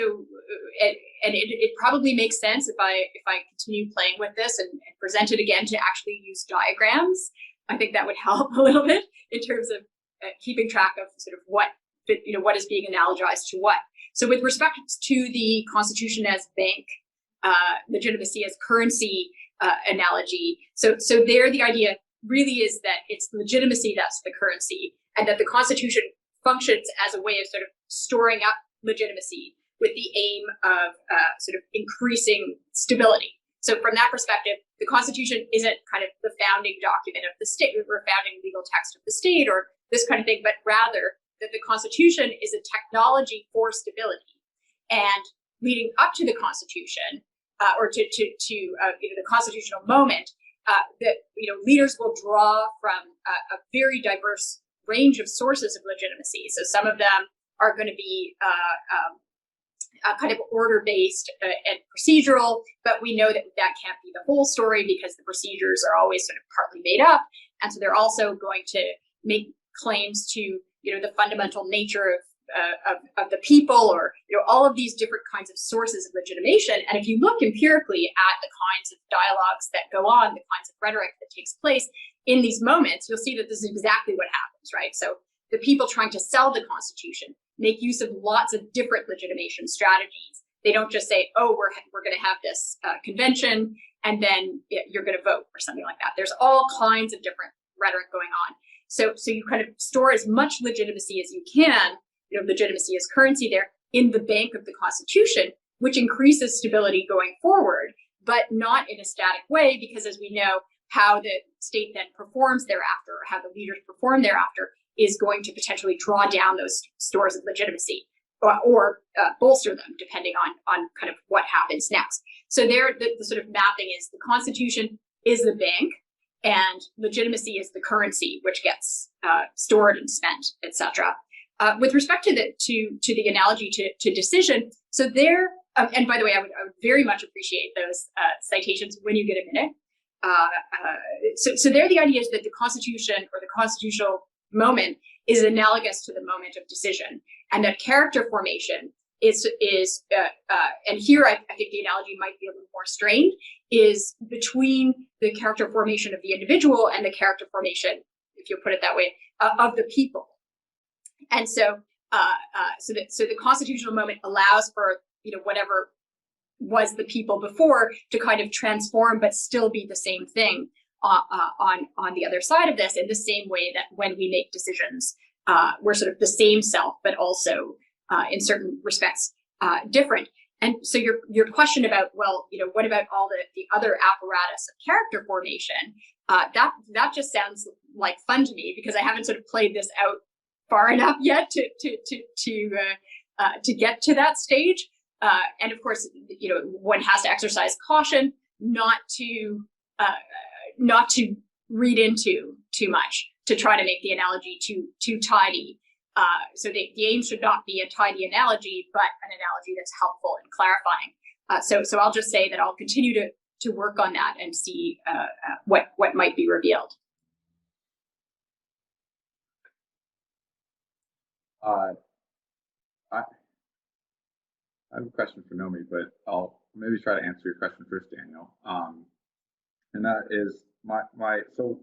it probably makes sense if I continue playing with this and present it again to actually use diagrams. I think that would help a little bit in terms of keeping track of sort of what is being analogized to what. So with respect to the Constitution as bank, legitimacy as currency analogy, so there the idea really is that it's legitimacy that's the currency, and that the Constitution functions as a way of sort of storing up legitimacy with the aim of sort of increasing stability. So from that perspective, the Constitution isn't kind of the founding document of the state, or founding legal text of the state, or this kind of thing, but rather that the Constitution is a technology for stability. And leading up to the Constitution, or to the constitutional moment, that leaders will draw from a very diverse range of sources of legitimacy. So some of them are going to be kind of order-based and procedural, but we know that that can't be the whole story because the procedures are always sort of partly made up. And so they're also going to make claims to, the fundamental nature of the people, or, all of these different kinds of sources of legitimation. And if you look empirically at the kinds of dialogues that go on, the kinds of rhetoric that takes place in these moments, you'll see that this is exactly what happens, right? So the people trying to sell the Constitution make use of lots of different legitimation strategies. They don't just say, oh, we're going to have this convention and then you're going to vote or something like that. There's all kinds of different rhetoric going on. So you kind of store as much legitimacy as you can, legitimacy as currency there, in the bank of the Constitution, which increases stability going forward, but not in a static way, because as we know, how the state then performs thereafter, or how the leaders perform thereafter, is going to potentially draw down those stores of legitimacy, or bolster them, depending on kind of what happens next. So there, the sort of mapping is the Constitution is the bank, and legitimacy is the currency, which gets stored and spent, etc. With respect to the analogy to decision, so there, and by the way, I would very much appreciate those citations when you get a minute. So there, the idea is that the Constitution, or the constitutional moment, is analogous to the moment of decision, and that character formation is and here I think the analogy might be a little more strained, is between the character formation of the individual and the character formation, if you put it that way, of the people. And so the constitutional moment allows for whatever was the people before to kind of transform but still be the same thing on the other side of this, in the same way that when we make decisions, we're sort of the same self, but also in certain respects different. And so your question about, well, what about all the other apparatus of character formation? That just sounds like fun to me, because I haven't sort of played this out far enough yet to get to that stage. And of course, one has to exercise caution not to read into too much, to try to make the analogy too tidy. So the aim should not be a tidy analogy, but an analogy that's helpful in clarifying. So I'll just say that I'll continue to work on that and see what might be revealed. I have a question for Nomi, but I'll maybe try to answer your question first, Daniel. And that is so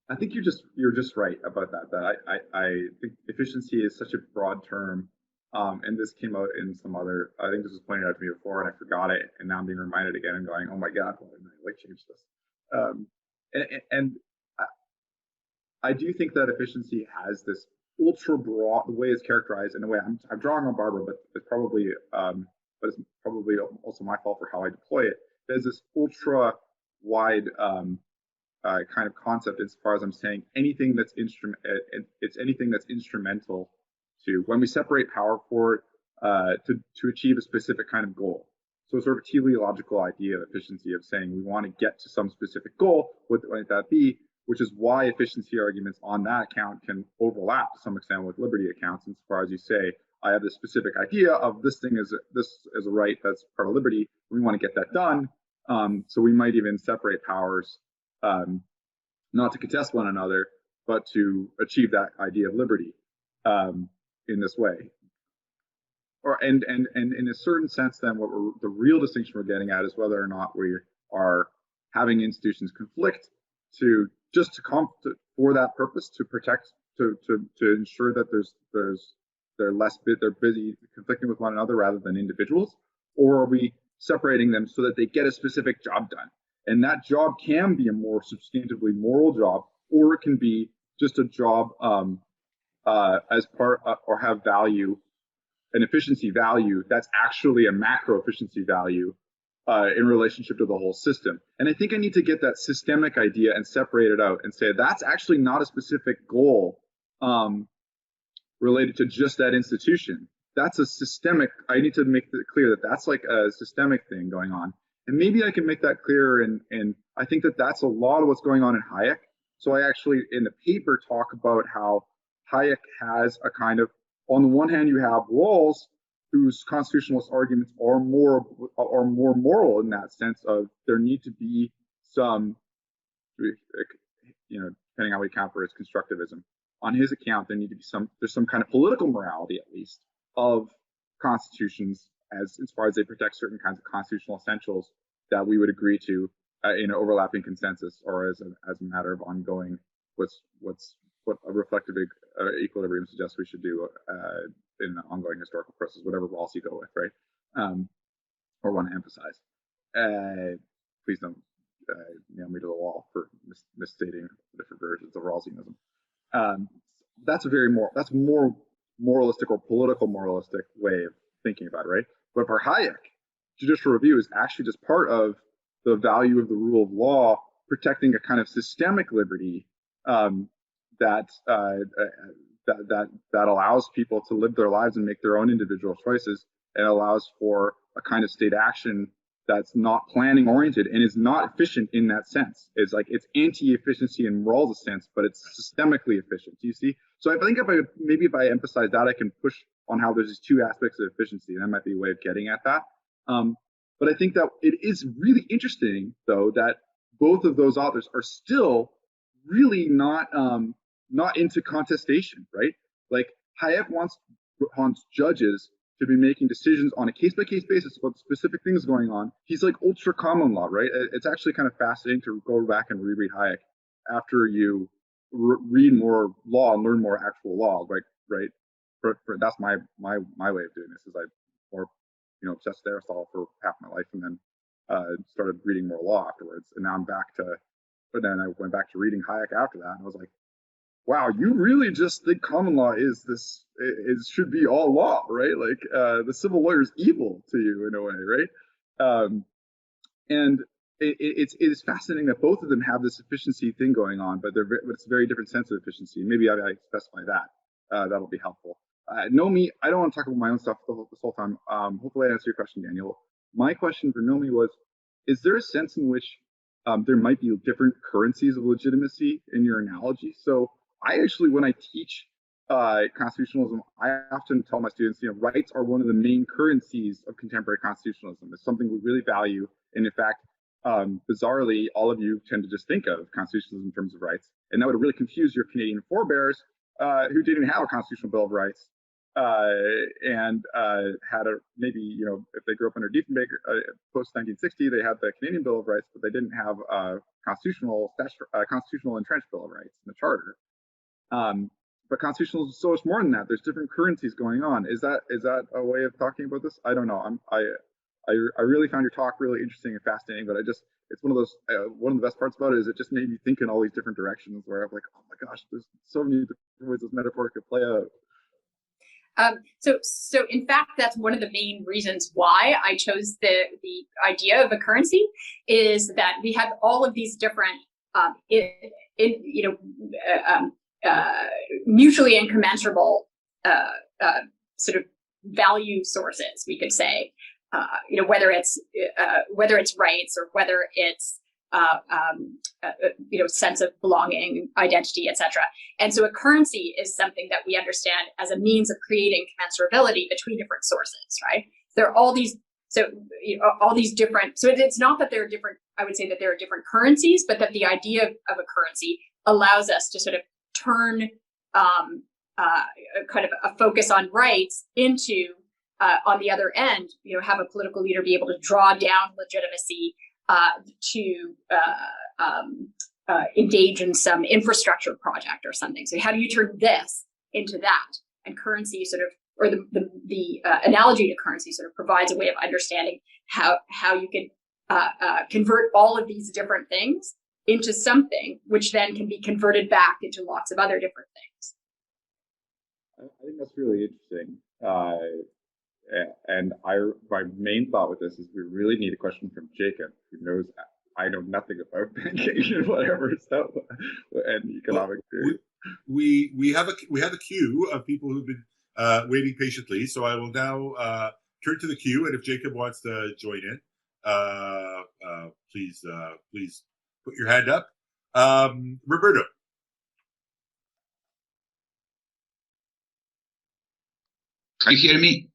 I think you're just right about that. That I think efficiency is such a broad term, and this came out in some other. I think this was pointed out to me before, and I forgot it, and now I'm being reminded again and going, oh my god, why didn't I change this? And I do think that efficiency has this ultra broad, the way it's characterized in a way. I'm drawing on Barbara, but it's probably also my fault for how I deploy it. There's this ultra wide kind of concept, as far as I'm saying, anything that's anything that's instrumental to, when we separate power for it, to achieve a specific kind of goal. So sort of teleological idea of efficiency, of saying we want to get to some specific goal. What might that be? Which is why efficiency arguments on that account can overlap to some extent with liberty accounts, insofar as you say, I have this specific idea of this thing is a right that's part of liberty. We want to get that done. So we might even separate powers, not to contest one another, but to achieve that idea of liberty in this way. And in a certain sense, then the real distinction we're getting at is whether or not we are having institutions conflict for that purpose, to protect, to ensure that they're busy conflicting with one another rather than individuals, or are we separating them so that they get a specific job done? And that job can be a more substantively moral job, or it can be just a job as part or have value, an efficiency value that's actually a macro efficiency value in relationship to the whole system. And I think I need to get that systemic idea and separate it out and say that's actually not a specific goal related to just that institution. That's a systemic, I need to make it clear that that's like a systemic thing going on. And maybe I can make that clearer. And I think that that's a lot of what's going on in Hayek. So I actually, in the paper, talk about how Hayek has a kind of, on the one hand, you have Rawls, whose constitutionalist arguments are more moral in that sense of there need to be some, depending on how we count for his constructivism. On his account, there need to be there's some kind of political morality, at least, of constitutions as far as they protect certain kinds of constitutional essentials that we would agree to in an overlapping consensus or as a matter of ongoing what a reflective equilibrium suggests we should do in an ongoing historical process, whatever Rawls you go with, right? Or want to emphasize. Please don't nail me to the wall for misstating different versions of Rawlsianism. That's more moralistic or political moralistic way of thinking about it, right? But for Hayek, judicial review is actually just part of the value of the rule of law, protecting a kind of systemic liberty that allows people to live their lives and make their own individual choices, and allows for a kind of state action that's not planning oriented and is not efficient in that sense. It's like it's anti-efficiency in Rawls' sense, but it's systemically efficient. Do you see? So I think if I emphasize that, I can push on how there's these two aspects of efficiency, and that might be a way of getting at that. But I think that it is really interesting, though, that both of those authors are still really not into contestation, right? Like Hayek wants judges to be making decisions on a case-by-case basis about specific things going on. He's like ultra common law, right? It's actually kind of fascinating to go back and reread Hayek after you read more law and learn more actual law, right? That's my way of doing this. Is I more obsessed with Aristotle for half my life, and then started reading more law afterwards. And now but then I went back to reading Hayek after that, and I was like, wow, you really just think common law should be all law, right? Like the civil lawyer is evil to you in a way, right? And it is fascinating that both of them have this efficiency thing going on, but it's a very different sense of efficiency. Maybe I specify that. That'll be helpful. Nomi, I don't want to talk about my own stuff this whole time. Hopefully I answer your question, Daniel. My question for Nomi was, is there a sense in which there might be different currencies of legitimacy in your analogy? So I actually, when I teach constitutionalism, I often tell my students, rights are one of the main currencies of contemporary constitutionalism. It's something we really value. And in fact, bizarrely, all of you tend to just think of constitutionalism in terms of rights. And that would really confuse your Canadian forebears who didn't have a constitutional bill of rights and had maybe, if they grew up under Diefenbaker post-1960, they had the Canadian Bill of Rights, but they didn't have a constitutional entrenched Bill of Rights in the Charter. But constitutional is so much more than that. There's different currencies going on. Is that a way of talking about this? I don't know. I really found your talk really interesting and fascinating, but it's one of those, one of the best parts about it is it just made me think in all these different directions where I'm like, oh my gosh, there's so many different ways this metaphor could play out. So in fact, that's one of the main reasons why I chose the idea of a currency, is that we have all of these different, mutually incommensurable sort of value sources, we could say, whether it's rights or whether it's sense of belonging, identity, etc. And so a currency is something that we understand as a means of creating commensurability between different sources, right? There are all these, all these different, so it's not that there are different, I would say that there are different currencies, but that the idea of a currency allows us to sort of turn kind of a focus on rights into, on the other end, have a political leader be able to draw down legitimacy to engage in some infrastructure project or something. So how do you turn this into that? And currency sort of, or the analogy to currency sort of provides a way of understanding how you can convert all of these different things into something which then can be converted back into lots of other different things. I think that's really interesting. And my main thought with this is we really need a question from Jacob, who knows I know nothing about banking and whatever stuff and economic theory. We have a queue of people who've been waiting patiently, so I will now turn to the queue, and if Jacob wants to join in, please put your hand up. Roberto. Can you hear me?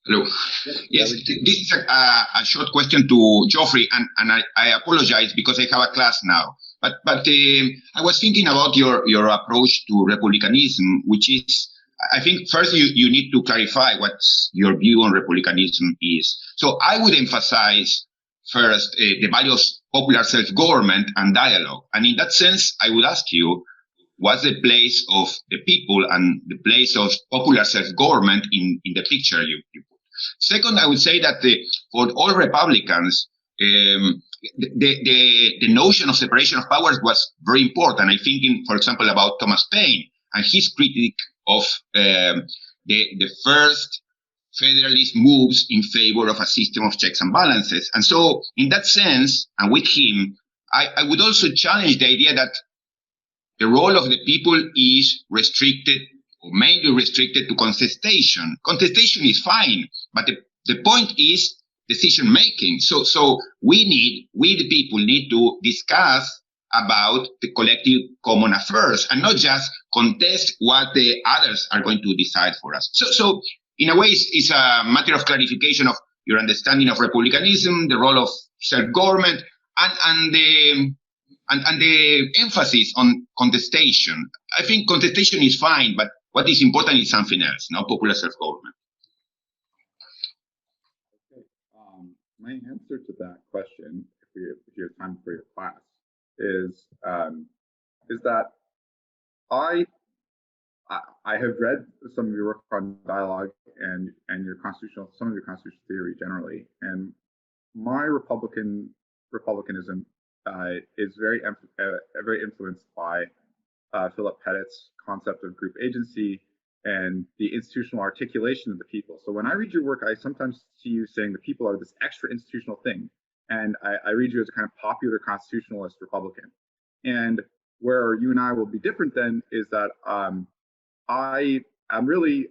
Hello. Yes, this is a short question to Geoffrey, and I apologize because I have a class now. But I was thinking about your approach to republicanism, which is, I think first you need to clarify what your view on republicanism is. So I would emphasize first the value of popular self-government and dialogue. And in that sense, I would ask you, what's the place of the people and the place of popular self-government in the picture you put? Second, I would say that for all Republicans, the notion of separation of powers was very important. I think, for example, about Thomas Paine and his critique of the first Federalist moves in favor of a system of checks and balances. And so, in that sense, and with him, I would also challenge the idea that the role of the people is restricted, or mainly restricted, to contestation. Contestation is fine, but the point is decision making. So we the people need to discuss about the collective common affairs and not just contest what the others are going to decide for us. So in a way, it's a matter of clarification of your understanding of republicanism, the role of self-government, and the emphasis on contestation. I think contestation is fine, but what is important is something else, not popular self-government. Okay. My answer to that question, if you have time for your class, is that I have read some of your work on dialogue and some of your constitutional theory generally, and my republicanism is very influenced by Philip Pettit's concept of group agency and the institutional articulation of the people. So when I read your work, I sometimes see you saying the people are this extra institutional thing, and I read you as a kind of popular constitutionalist Republican. And where you and I will be different then is that I am really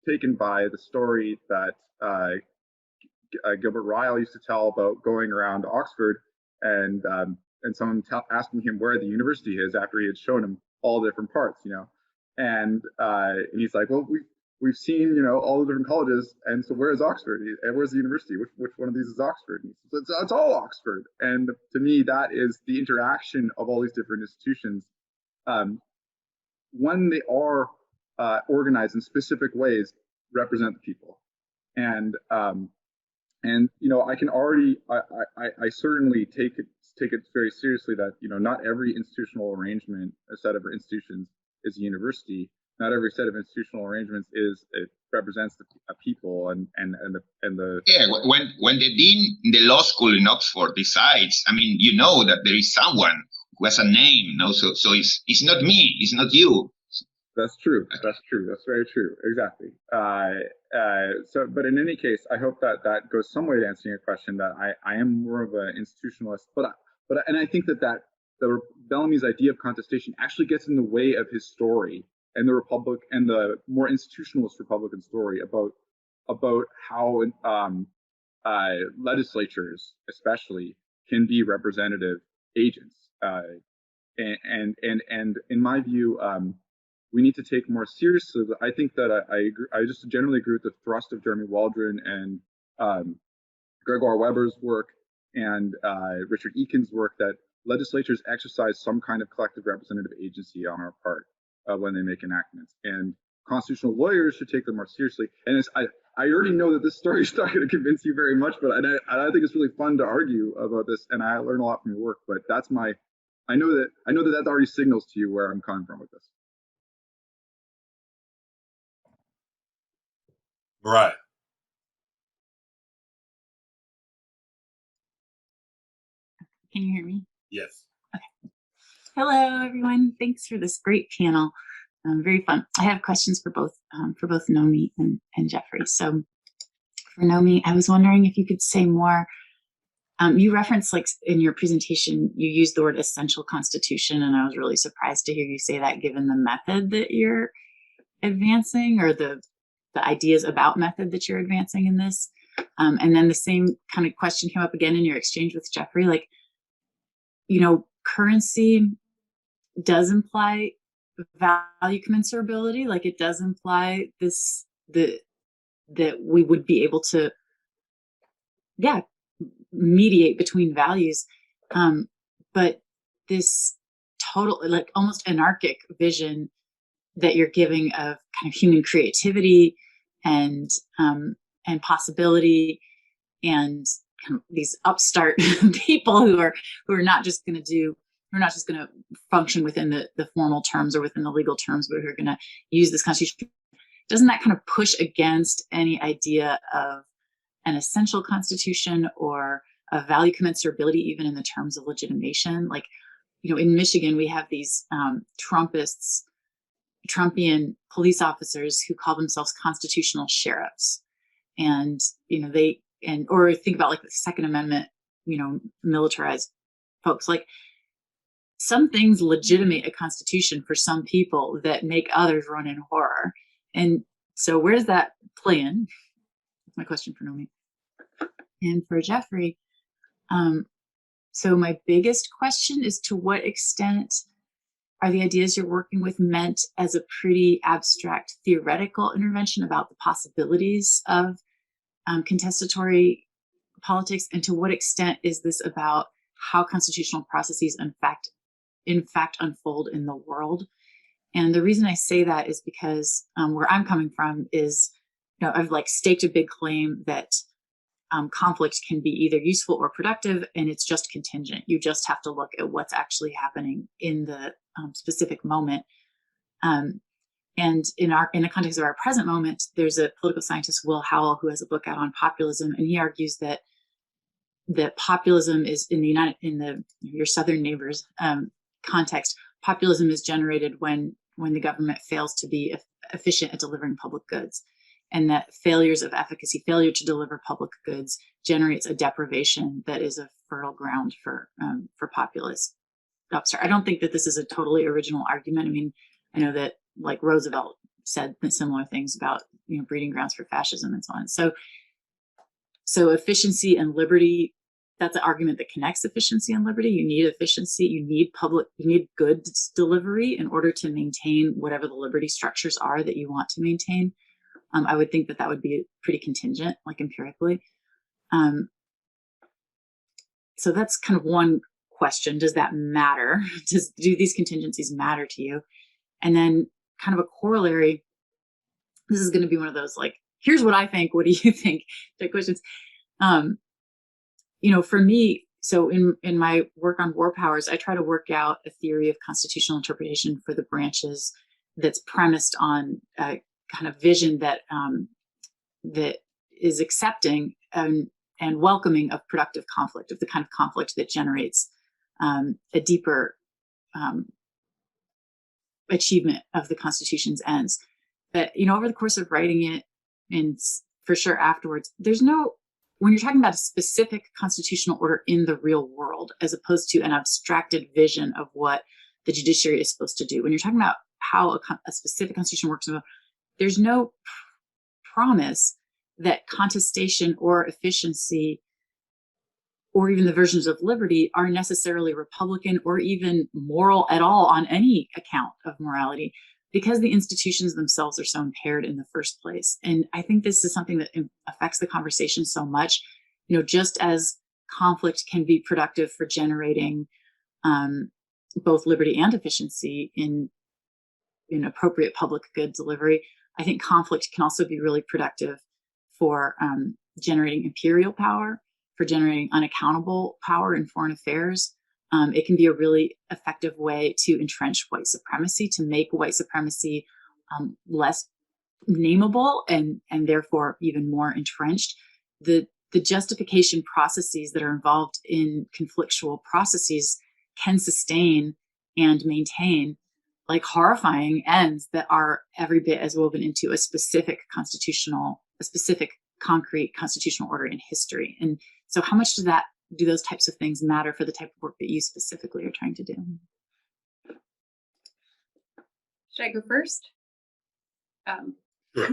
taken by the story that Gilbert Ryle used to tell about going around Oxford and someone asking him where the university is after he had shown him all the different parts, and he's like, well, we've seen, all the different colleges, and so where is Oxford? Where's the university? Which one of these is Oxford? And he says, it's all Oxford. And to me, that is the interaction of all these different institutions. When they are organized in specific ways, represent the people. And I can already, I certainly take it very seriously that, not every institutional arrangement, a set of institutions is a university. Not every set of institutional arrangements it represents the people and the. Yeah, when the dean in the law school in Oxford decides, that there is someone who has a name, so it's not me, it's not you. That's true. That's very true. Exactly. But in any case, I hope that goes some way to answering your question. That I am more of an institutionalist, but I think that the Bellamy's idea of contestation actually gets in the way of his story and the Republic and the more institutionalist Republican story about how legislatures, especially, can be representative agents. And in my view, we need to take more seriously. I think that I just generally agree with the thrust of Jeremy Waldron and Gregor Weber's work and Richard Eakin's work, that legislatures exercise some kind of collective representative agency on our part when they make enactments. And constitutional lawyers should take them more seriously. And I already know that this story is not going to convince you very much, but I think it's really fun to argue about this, and I learn a lot from your work. But that's I know that already signals to you where I'm coming from with this. Right. Can you hear me? Yes. Okay. Hello, everyone. Thanks for this great panel. Very fun. I have questions for both Nomi and Geoffrey. So for Nomi, I was wondering if you could say more. You referenced, like, in your presentation, you used the word essential constitution, and I was really surprised to hear you say that, given the method that you're advancing, or the ideas about method that you're advancing in this. And then the same kind of question came up again in your exchange with Geoffrey, like, currency does imply value commensurability, like it does imply that we would be able to, mediate between values. But this total, like, almost anarchic vision that you're giving of kind of human creativity and possibility, and kind of these upstart people who are not just going to function within the formal terms or within the legal terms, but who are going to use this constitution. Doesn't that kind of push against any idea of an essential constitution or a value commensurability, even in the terms of legitimation? Like, in Michigan, we have these Trumpian police officers who call themselves constitutional sheriffs. And, or think about, like, the Second Amendment, militarized folks. Like, some things legitimate a constitution for some people that make others run in horror. And so where does that play in? That's my question for Nomi. And for Geoffrey, so my biggest question is, to what extent are the ideas you're working with meant as a pretty abstract theoretical intervention about the possibilities of contestatory politics, and to what extent is this about how constitutional processes in fact unfold in the world? And the reason I say that is because where I'm coming from is, I've, like, staked a big claim that conflict can be either useful or productive, and it's just contingent. You just have to look at what's actually happening in the specific moment. And in the context of our present moment, there's a political scientist, Will Howell, who has a book out on populism, and he argues that populism is your southern neighbors context. Populism is generated when the government fails to be efficient at delivering public goods, and that failure to deliver public goods generates a deprivation that is a fertile ground for populist upstart. I don't think that this is a totally original argument. I mean, I know that, like, Roosevelt said similar things about, breeding grounds for fascism and so on. So efficiency and liberty, that's an argument that connects efficiency and liberty. You need efficiency, you need goods delivery in order to maintain whatever the liberty structures are that you want to maintain. I would think that would be pretty contingent, like, empirically. So that's kind of one question. Does that matter? Do these contingencies matter to you? And then kind of a corollary, this is going to be one of those, like, here's what I think, what do you think type questions. For me, so in my work on war powers, I try to work out a theory of constitutional interpretation for the branches that's premised on a kind of vision that is accepting and welcoming of productive conflict, of the kind of conflict that generates a deeper achievement of the Constitution's ends. But, over the course of writing it, and for sure afterwards, when you're talking about a specific constitutional order in the real world, as opposed to an abstracted vision of what the judiciary is supposed to do, when you're talking about how a specific constitution works, there's no promise that contestation or efficiency or even the versions of liberty are necessarily Republican or even moral at all on any account of morality, because the institutions themselves are so impaired in the first place. And I think this is something that affects the conversation so much. Just as conflict can be productive for generating both liberty and efficiency in appropriate public good delivery, I think conflict can also be really productive for generating imperial power, for generating unaccountable power in foreign affairs. It can be a really effective way to entrench white supremacy, to make white supremacy less nameable and therefore even more entrenched. The justification processes that are involved in conflictual processes can sustain and maintain like horrifying ends that are every bit as woven into a specific concrete constitutional order in history. And so how much do those types of things matter for the type of work that you specifically are trying to do? Should I go first? Sure.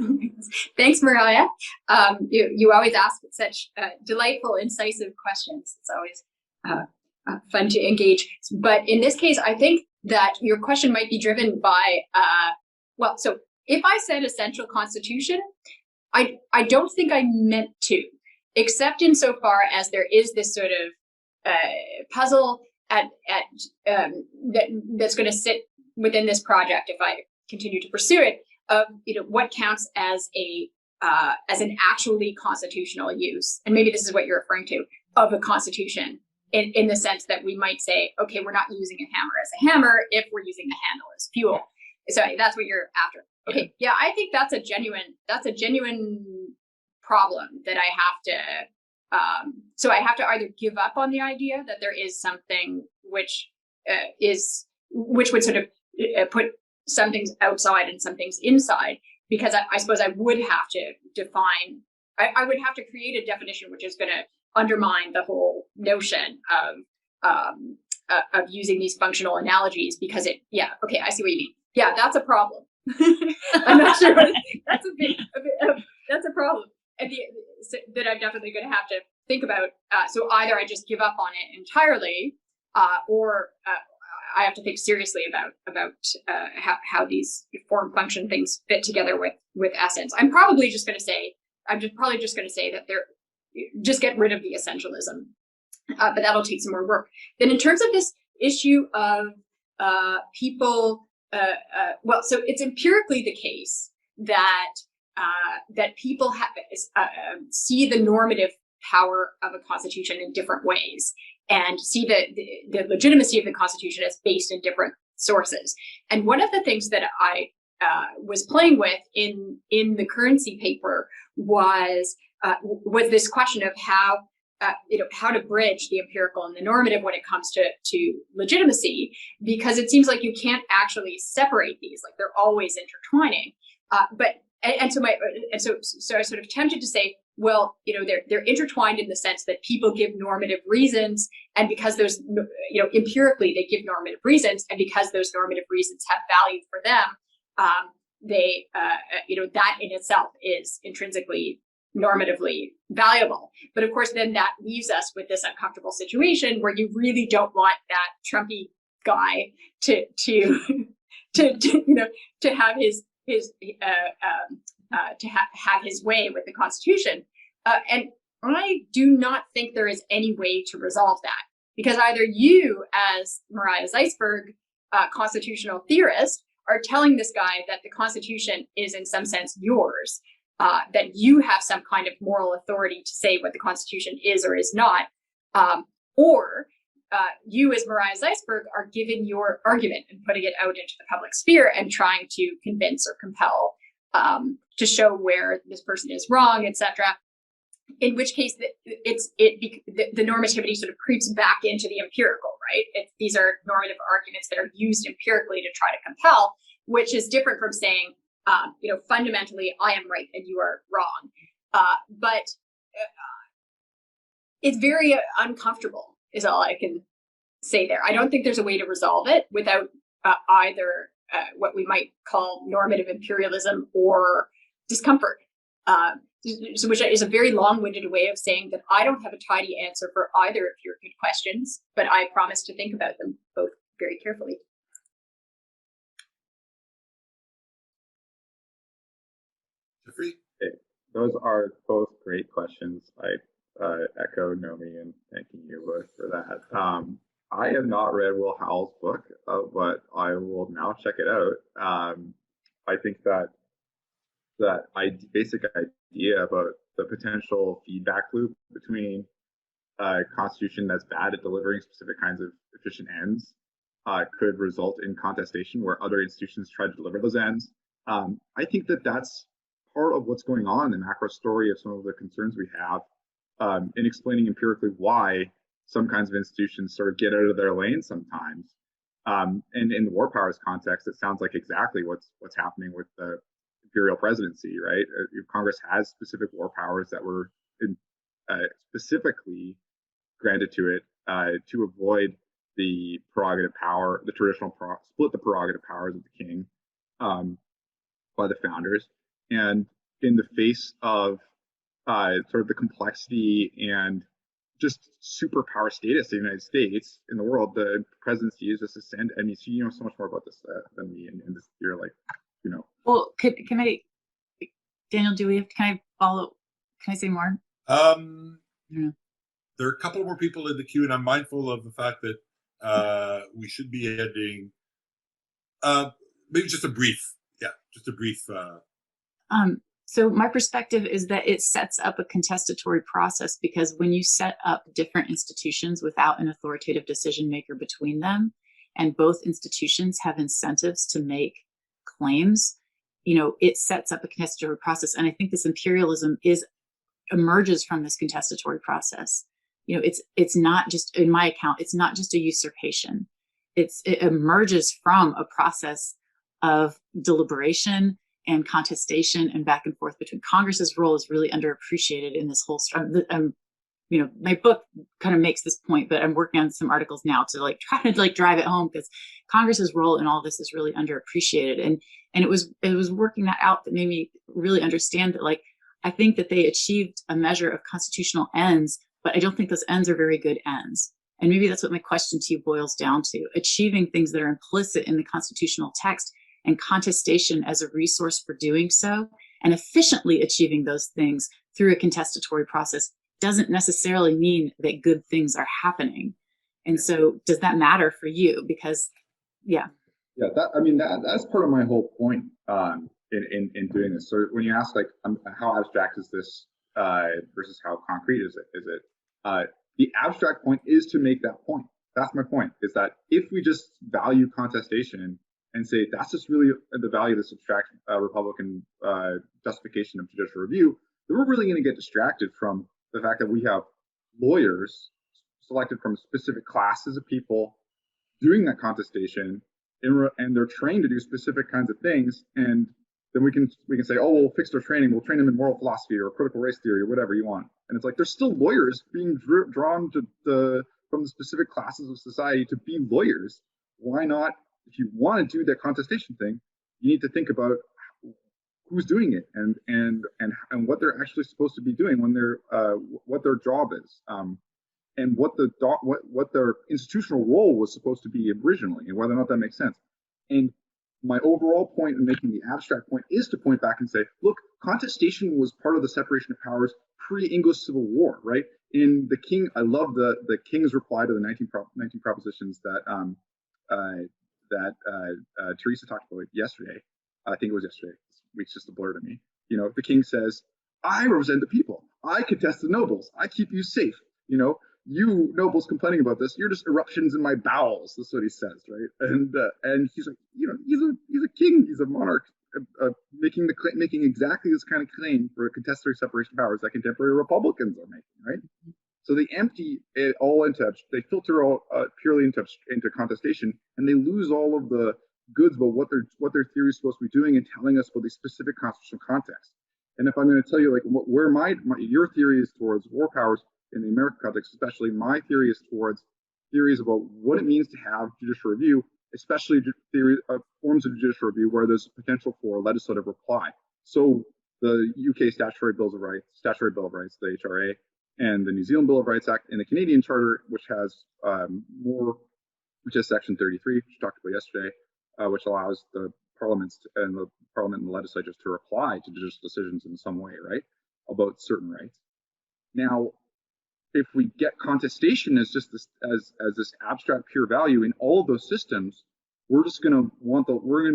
Thanks, Mariah. You always ask such delightful, incisive questions. It's always fun to engage. But in this case, I think that your question might be driven by, so if I said essential constitution, I don't think I meant to, except insofar as there is this sort of puzzle that's going to sit within this project if I continue to pursue it, of what counts as an actually constitutional use, and maybe this is what you're referring to, of a constitution, in the sense that we might say, okay, we're not using a hammer as a hammer if we're using the handle as fuel. So that's what you're after. Okay, yeah, I think that's a genuine problem that I have to. So I have to either give up on the idea that there is something which would sort of put some things outside and some things inside, because I suppose I would have to define. I would have to create a definition which is going to undermine the whole notion of using these functional analogies, because I see what you mean. Yeah, that's a problem. I'm not sure what that's that's a problem that I'm definitely going to have to think about. So either I just give up on it entirely, or I have to think seriously about how these form function things fit together with essence. I'm probably just going to say that they're just get rid of the essentialism, but that'll take some more work. Then in terms of this issue of people, so it's empirically the case that people see the normative power of a constitution in different ways, and see the legitimacy of the Constitution as based in different sources. And one of the things that I was playing with in the currency paper was this question of how to bridge the empirical and the normative when it comes to legitimacy, because it seems like you can't actually separate these; like they're always intertwining. So I sort of tempted to say, well, they're intertwined in the sense that people give normative reasons, and because those, empirically they give normative reasons, and because those normative reasons have value for them, that in itself is intrinsically normatively valuable. But of course, then that leaves us with this uncomfortable situation where you really don't want that Trumpy guy to have have his way with the Constitution, and I do not think there is any way to resolve that, because either you, as Mariah Zeisberg, constitutional theorist, are telling this guy that the Constitution is in some sense yours, that you have some kind of moral authority to say what the Constitution is or is not, or you, as Mariah Zeisberg, are giving your argument and putting it out into the public sphere and trying to convince or compel to show where this person is wrong, etc. In which case, the normativity sort of creeps back into the empirical, right? These are normative arguments that are used empirically to try to compel, which is different from saying, fundamentally, I am right and you are wrong. But it's very uncomfortable, is all I can say there. I don't think there's a way to resolve it without either what we might call normative imperialism or discomfort, which is a very long-winded way of saying that I don't have a tidy answer for either of your good questions, but I promise to think about them both very carefully. Geoffrey? Okay. Those are both great questions. I echo Nomi and thanking you both for that. I have not read Will Howell's book, but I will now check it out. I think that basic idea about the potential feedback loop between a constitution that's bad at delivering specific kinds of efficient ends could result in contestation where other institutions try to deliver those ends. I think that's part of what's going on in the macro story of some of the concerns we have in explaining empirically why some kinds of institutions sort of get out of their lane sometimes. And in the war powers context, it sounds like exactly what's happening with the imperial presidency, right? Congress has specific war powers that were specifically granted to it to avoid the prerogative power, the traditional split the prerogative powers of the king by the founders. And in the face of sort of the complexity and just superpower status of the United States in the world, the presidency is just ascend. I mean, you know so much more about this than me, and this, you're like, you know. Well, can I, Daniel? Can I follow? Can I say more? There are a couple more people in the queue, and I'm mindful of the fact that we should be ending. Maybe just a brief. So my perspective is that it sets up a contestatory process, because when you set up different institutions without an authoritative decision maker between them, and both institutions have incentives to make claims, you know, it sets up a contestatory process. And I think this imperialism emerges from this contestatory process. You know, it's not just, in my account, it's not just a usurpation. It emerges from a process of deliberation and contestation and back and forth between. Congress's role is really underappreciated in this whole. You know, my book kind of makes this point, but I'm working on some articles now to like try to like drive it home, because Congress's role in all this is really underappreciated. And it was working that out that made me really understand that, like, I think that they achieved a measure of constitutional ends, but I don't think those ends are very good ends. And maybe that's what my question to you boils down to: achieving things that are implicit in the constitutional text, and contestation as a resource for doing so, and efficiently achieving those things through a contestatory process doesn't necessarily mean that good things are happening. And so does that matter for you? Because, yeah. Yeah, that's part of my whole point in doing this. So when you ask, like, how abstract is this versus how concrete is it? The abstract point is to make that point. That's my point, is that if we just value contestation and say that's just really the value of this abstract Republican justification of judicial review, then we're really going to get distracted from the fact that we have lawyers selected from specific classes of people doing that contestation, and they're trained to do specific kinds of things. And then we can say, oh, we'll fix their training. We'll train them in moral philosophy or critical race theory or whatever you want. And it's like there's still lawyers being drawn to from the specific classes of society to be lawyers. Why not? If you want to do that contestation thing, you need to think about who's doing it and what they're actually supposed to be doing when they're what their job is, and what their institutional role was supposed to be originally, and whether or not that makes sense. And my overall point in making the abstract point is to point back and say, look, contestation was part of the separation of powers pre-English Civil War, right? In the King, I love the King's reply to the 19 propositions that Teresa talked about yesterday. I think it was yesterday. This week's just a blur to me. You know, the King says, I represent the people. I contest the nobles. I keep you safe. You know, you nobles complaining about this, you're just eruptions in my bowels. That's what he says, right? And he's like, you know, he's a king. He's a monarch, making exactly this kind of claim for a contestatory separation of powers that contemporary Republicans are making, right? So they empty it all they filter all purely into contestation, and they lose all of the goods about what their theory is supposed to be doing and telling us about the specific constitutional context. And if I'm going to tell you, like, where your theory is towards war powers in the American context, especially, my theory is towards theories about what it means to have judicial review, especially forms of judicial review where there's potential for legislative reply. So the UK Statutory Bill of Rights, the HRA, and the New Zealand Bill of Rights Act, and the Canadian Charter, which has which is Section 33, which we talked about yesterday, which allows the Parliament and the legislatures to reply to judicial decisions in some way, right, about certain rights. Now, if we get contestation as just this as this abstract pure value in all of those systems, we're going to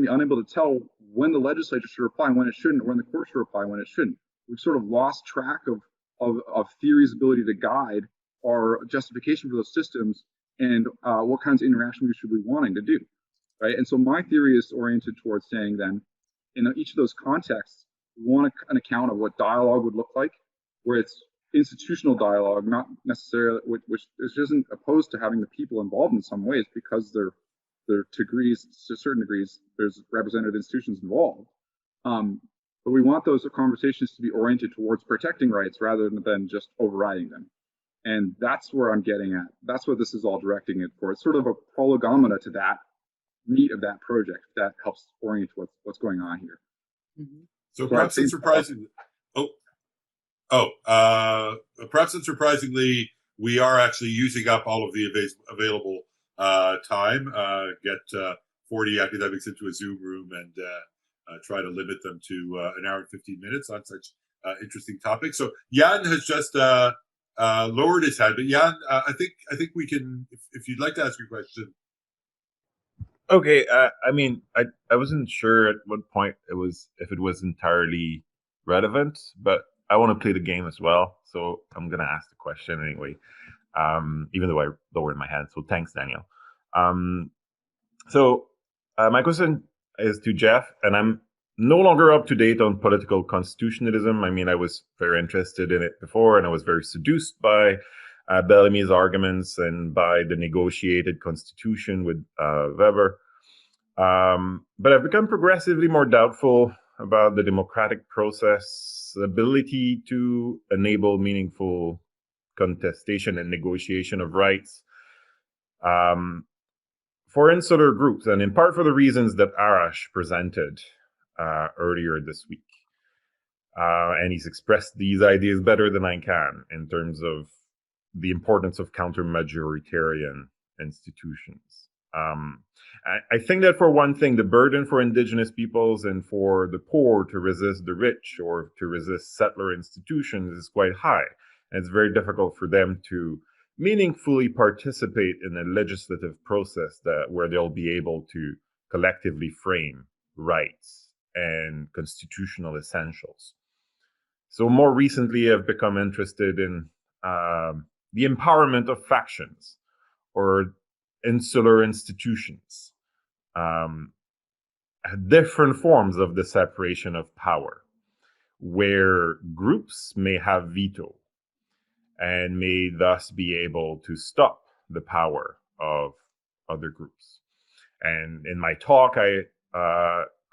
be unable to tell when the legislature should reply and when it shouldn't, or when the court should reply when it shouldn't. We've sort of lost track of theory's ability to guide our justification for those systems and what kinds of interaction we should be wanting to do, right? And so my theory is oriented towards saying then, in each of those contexts, we want an account of what dialogue would look like, where it's institutional dialogue, not necessarily, which isn't opposed to having the people involved in some ways because they're there to certain degrees, there's representative institutions involved. But we want those conversations to be oriented towards protecting rights rather than just overriding them. And that's where I'm getting at. That's what this is all directing it for. It's sort of a prolegomena to that meat of that project that helps orient what's going on here. Mm-hmm. So perhaps unsurprisingly, perhaps unsurprisingly, we are actually using up all of the available time. Get 40 academics into a Zoom room and try to limit them to an hour and 15 minutes on such interesting topics. So Jan has just lowered his hand, but Jan, I think we can, if you'd like to ask your question. Okay, I mean, I wasn't sure at what point if it was entirely relevant, but I want to play the game as well, so I'm gonna ask the question anyway, even though I lowered my hand. So thanks, Daniel. So my question is to Jeff, and I'm no longer up to date on political constitutionalism. I mean, I was very interested in it before, and I was very seduced by Bellamy's arguments and by the negotiated constitution with Weber. But I've become progressively more doubtful about the democratic process' ability to enable meaningful contestation and negotiation of rights for insular groups, and in part for the reasons that Arash presented earlier this week. And he's expressed these ideas better than I can in terms of the importance of counter-majoritarian institutions. I think that for one thing, the burden for indigenous peoples and for the poor to resist the rich or to resist settler institutions is quite high. And it's very difficult for them to meaningfully participate in a legislative process where they'll be able to collectively frame rights and constitutional essentials. So more recently, I've become interested in the empowerment of factions or insular institutions, different forms of the separation of power, where groups may have veto and may thus be able to stop the power of other groups. And in my talk, I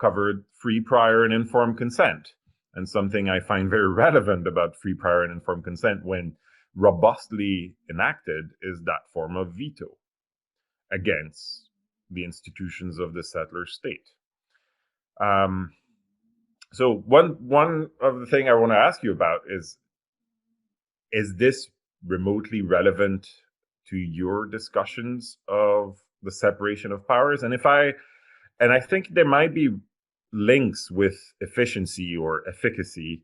covered free, prior, and informed consent. And something I find very relevant about free, prior, and informed consent when robustly enacted is that form of veto against the institutions of the settler state. So one of the things I want to ask you about is this remotely relevant to your discussions of the separation of powers? And I think there might be links with efficiency or efficacy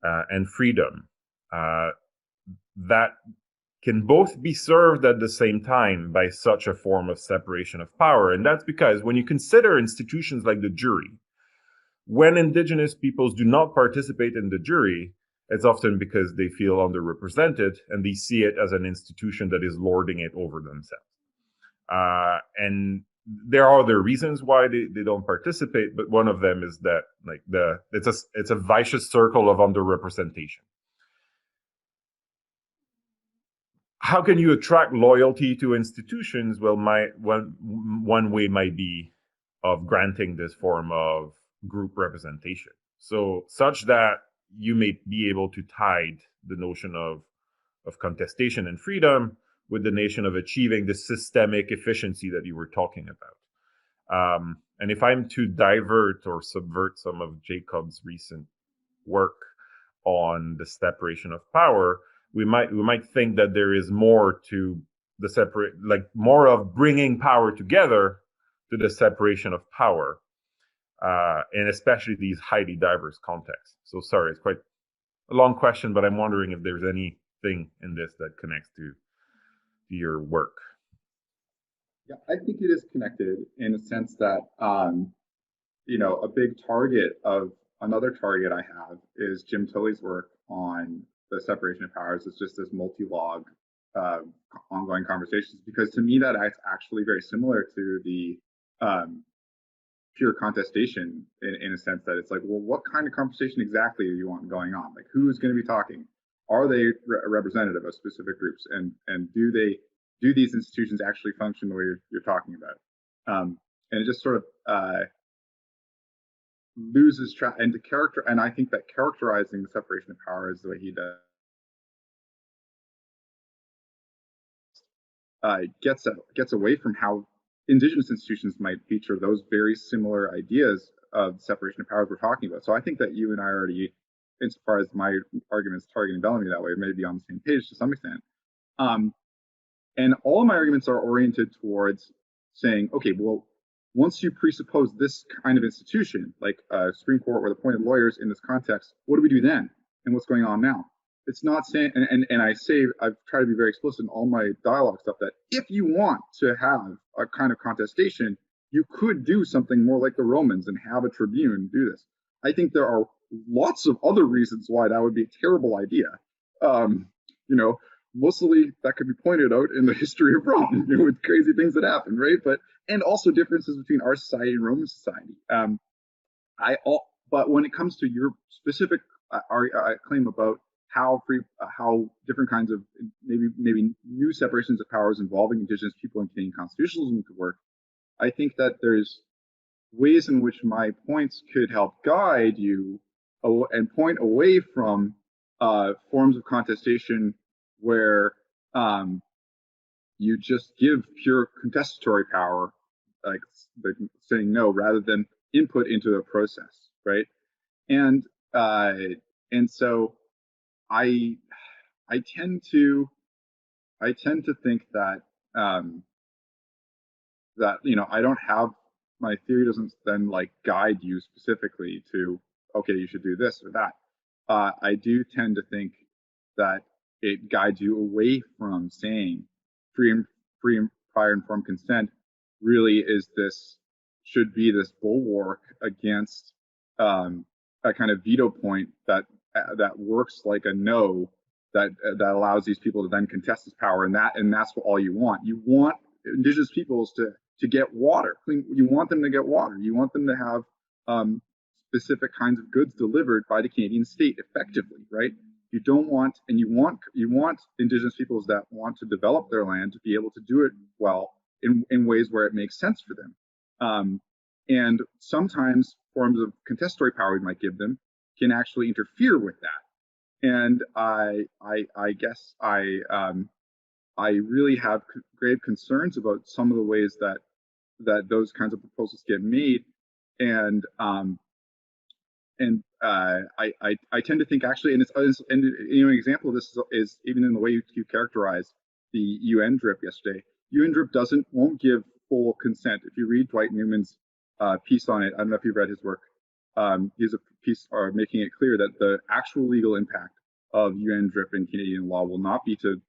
and freedom that can both be served at the same time by such a form of separation of power. And that's because when you consider institutions like the jury, when indigenous peoples do not participate in the jury, it's often because they feel underrepresented and they see it as an institution that is lording it over themselves. And there are other reasons why they don't participate, but one of them is that it's a vicious circle of underrepresentation. How can you attract loyalty to institutions? Well, one way might be of granting this form of group representation, so such that you may be able to tide the notion of contestation and freedom with the notion of achieving the systemic efficiency that you were talking about. And if I'm to divert or subvert some of Jacob's recent work on the separation of power, we might think that there is more to the more of bringing power together to the separation of power, and especially these highly diverse contexts. So sorry, it's quite a long question, but I'm wondering if there's anything in this that connects to your work. Yeah, I think it is connected in a sense that, a big another target I have is Jim Tilley's work on the separation of powers. It's just this multi-log ongoing conversations, because to me that is actually very similar to the pure contestation in a sense that it's like, well, what kind of conversation exactly do you want going on? Like, who's going to be talking? Are they representative of specific groups? And do these institutions actually function the way you're talking about? and it just sort of loses track and and I think that characterizing the separation of powers the way he does gets away from how indigenous institutions might feature those very similar ideas of separation of powers we're talking about. So I think that you and I already, insofar as my arguments targeting Bellamy that way, may be on the same page to some extent. And all of my arguments are oriented towards saying, okay, well, once you presuppose this kind of institution, like a Supreme Court with appointed lawyers in this context, what do we do then? And what's going on now? It's not saying, and I've tried to be very explicit in all my dialogue stuff, that if you want to have a kind of contestation, you could do something more like the Romans and have a tribune do this. I think there are lots of other reasons why that would be a terrible idea. Mostly that could be pointed out in the history of Rome, with crazy things that happen, right? And also differences between our society and Roman society. But when it comes to your specific claim about how different kinds of maybe new separations of powers involving indigenous people in Canadian constitutionalism could work, I think that there's ways in which my points could help guide you and point away from forms of contestation where you just give pure contestatory power, like saying no, rather than input into the process, right? And so I tend to think that I don't have, my theory doesn't then guide you specifically to, okay, you should do this or that. I do tend to think that it guides you away from saying free and prior informed consent really should be this bulwark against a kind of veto point that works like a no, that allows these people to then contest this power, and that's what all you want. You want indigenous peoples to get water. You want them to get water. You want them to have specific kinds of goods delivered by the Canadian state effectively, right? You don't want, and you want indigenous peoples that want to develop their land to be able to do it well in ways where it makes sense for them. And sometimes forms of contestatory power we might give them can actually interfere with that. And I guess I really have grave concerns about some of the ways that those kinds of proposals get made. And I tend to think actually, and an example of this is even in the way you characterize the UN drip yesterday. UN drip won't give full consent. If you read Dwight Newman's piece on it, I don't know if you've read his work. He's a piece making it clear that the actual legal impact of UN drip in Canadian law will not be to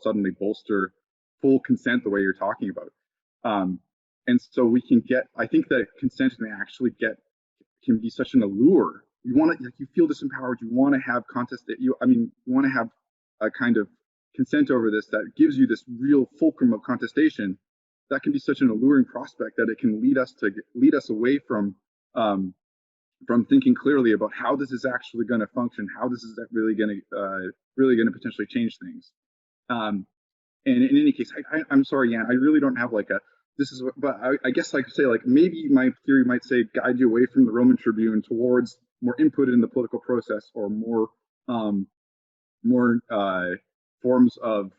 suddenly bolster full consent the way you're talking about. And so I think that consent may actually can be such an allure. You want to, you feel disempowered. You want to have you want to have a kind of consent over this that gives you this real fulcrum of contestation. That can be such an alluring prospect that it can lead us away from thinking clearly about how this is actually going to function, how this is really going to potentially change things. And in any case, I'm sorry, Jan, I really don't have but I guess I could say maybe my theory might say guide you away from the Roman tribune towards more input in the political process, or more forms of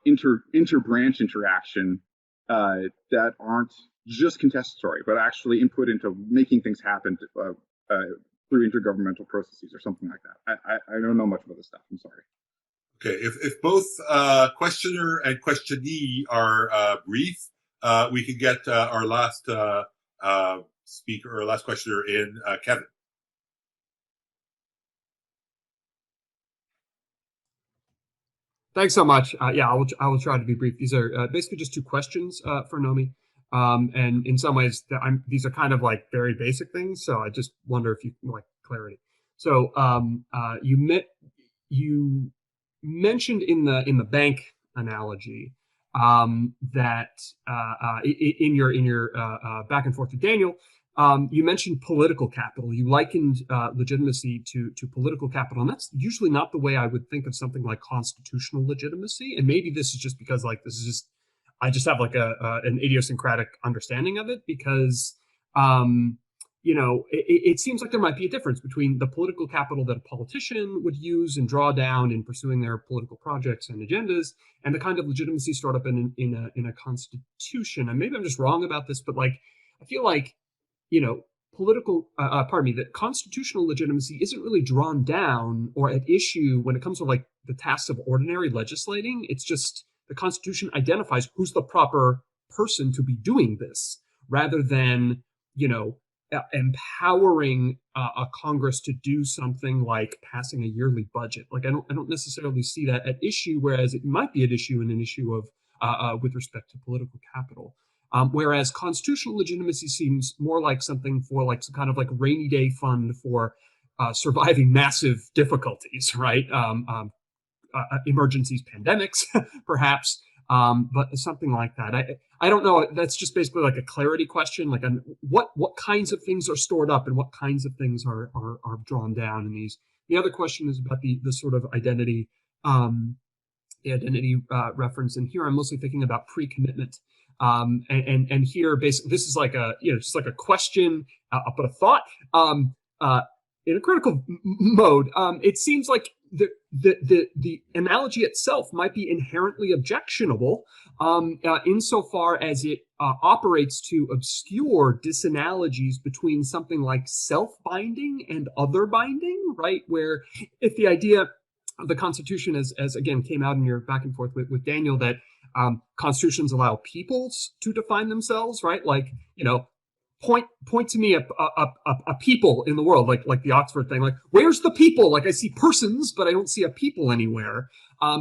interbranch interaction that aren't just contestatory, but actually input into making things happen through intergovernmental processes or something like that. I don't know much about this stuff. I'm sorry. Okay, if both questioner and questionee are brief, we can get our last speaker or last questioner in, Kevin. Thanks so much. Yeah, I will try to be brief. These are basically just two questions for Nomi, and in some ways, these are kind of very basic things. So I just wonder if you like clarity. So you mentioned in the bank analogy that in your back and forth with Daniel, you mentioned political capital. You likened legitimacy to political capital, and that's usually not the way I would think of something like constitutional legitimacy. And maybe this is just because this is just I just have like an idiosyncratic understanding of it because, it seems like there might be a difference between the political capital that a politician would use and draw down in pursuing their political projects and agendas, and the kind of legitimacy stored up in a constitution. And maybe I'm just wrong about this, but like I feel like that constitutional legitimacy isn't really drawn down or at issue when it comes to like the tasks of ordinary legislating. It's just the Constitution identifies who's the proper person to be doing this, rather than empowering a Congress to do something like passing a yearly budget. Like I don't necessarily see that at issue, whereas it might be at issue in an issue of with respect to political capital. Whereas constitutional legitimacy seems more like something for like some kind of like rainy day fund for surviving massive difficulties, right? Emergencies, pandemics, perhaps. But something like that. I don't know. That's just basically like a clarity question, like on what kinds of things are stored up and what kinds of things are drawn down in these. The other question is about the sort of identity, reference. And here I'm mostly thinking about pre-commitment. And here basically this is like just like a question, but a thought. In a critical mode, it seems like the analogy itself might be inherently objectionable insofar as it operates to obscure disanalogies between something like self-binding and other binding, right? Where if the idea of the Constitution, as again came out in your back and forth with Daniel, that constitutions allow peoples to define themselves, right? Like, point to me a people in the world, like the Oxford thing. Like, where's the people? Like, I see persons, but I don't see a people anywhere.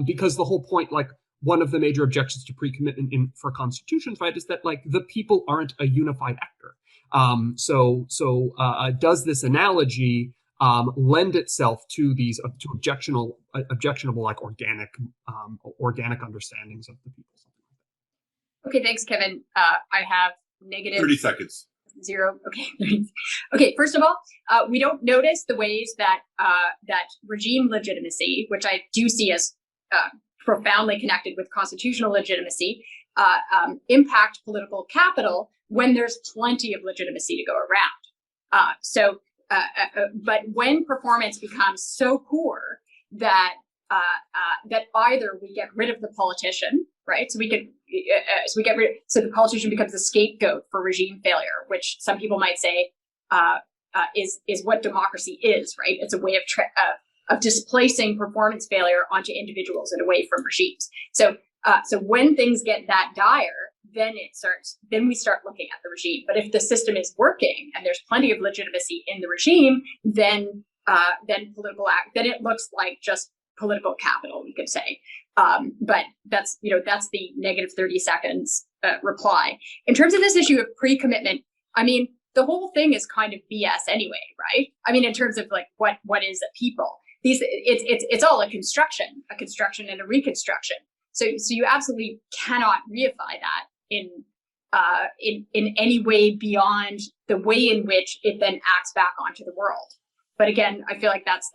Because the whole point, like, one of the major objections to pre-commitment for constitutions, right, is that like the people aren't a unified actor. So does this analogy lend itself to these to objectionable like organic understandings of the people? Okay, thanks, Kevin. I have negative 30 seconds. 0. Okay. Okay. First of all, we don't notice the ways that that regime legitimacy, which I do see as profoundly connected with constitutional legitimacy, impact political capital when there's plenty of legitimacy to go around. But when performance becomes so poor that that either we get rid of the politician, right? So the politician becomes the scapegoat for regime failure, which some people might say is what democracy is, right? It's a way of displacing performance failure onto individuals and away from regimes. So when things get that dire, then we start looking at the regime. But if the system is working and there's plenty of legitimacy in the regime, then it looks like just political capital, we could say. But that's the negative 30 seconds reply. In terms of this issue of pre-commitment, I mean, the whole thing is kind of BS anyway, right? I mean, in terms of like what is a people? It's all a construction and a reconstruction. So you absolutely cannot reify that in any way beyond the way in which it then acts back onto the world. But again, I feel like that's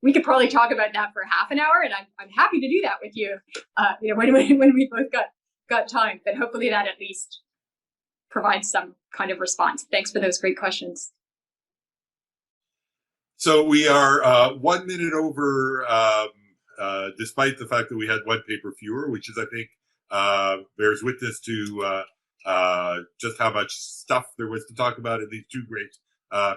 we could probably talk about that for half an hour, and I'm happy to do that with you. When we both got time, but hopefully that at least provides some kind of response. Thanks for those great questions. So we are 1 minute over, despite the fact that we had one paper fewer, which is, I think, bears witness to just how much stuff there was to talk about in these two great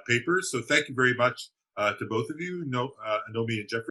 papers. So thank you very much to both of you, Nomi and Geoffrey.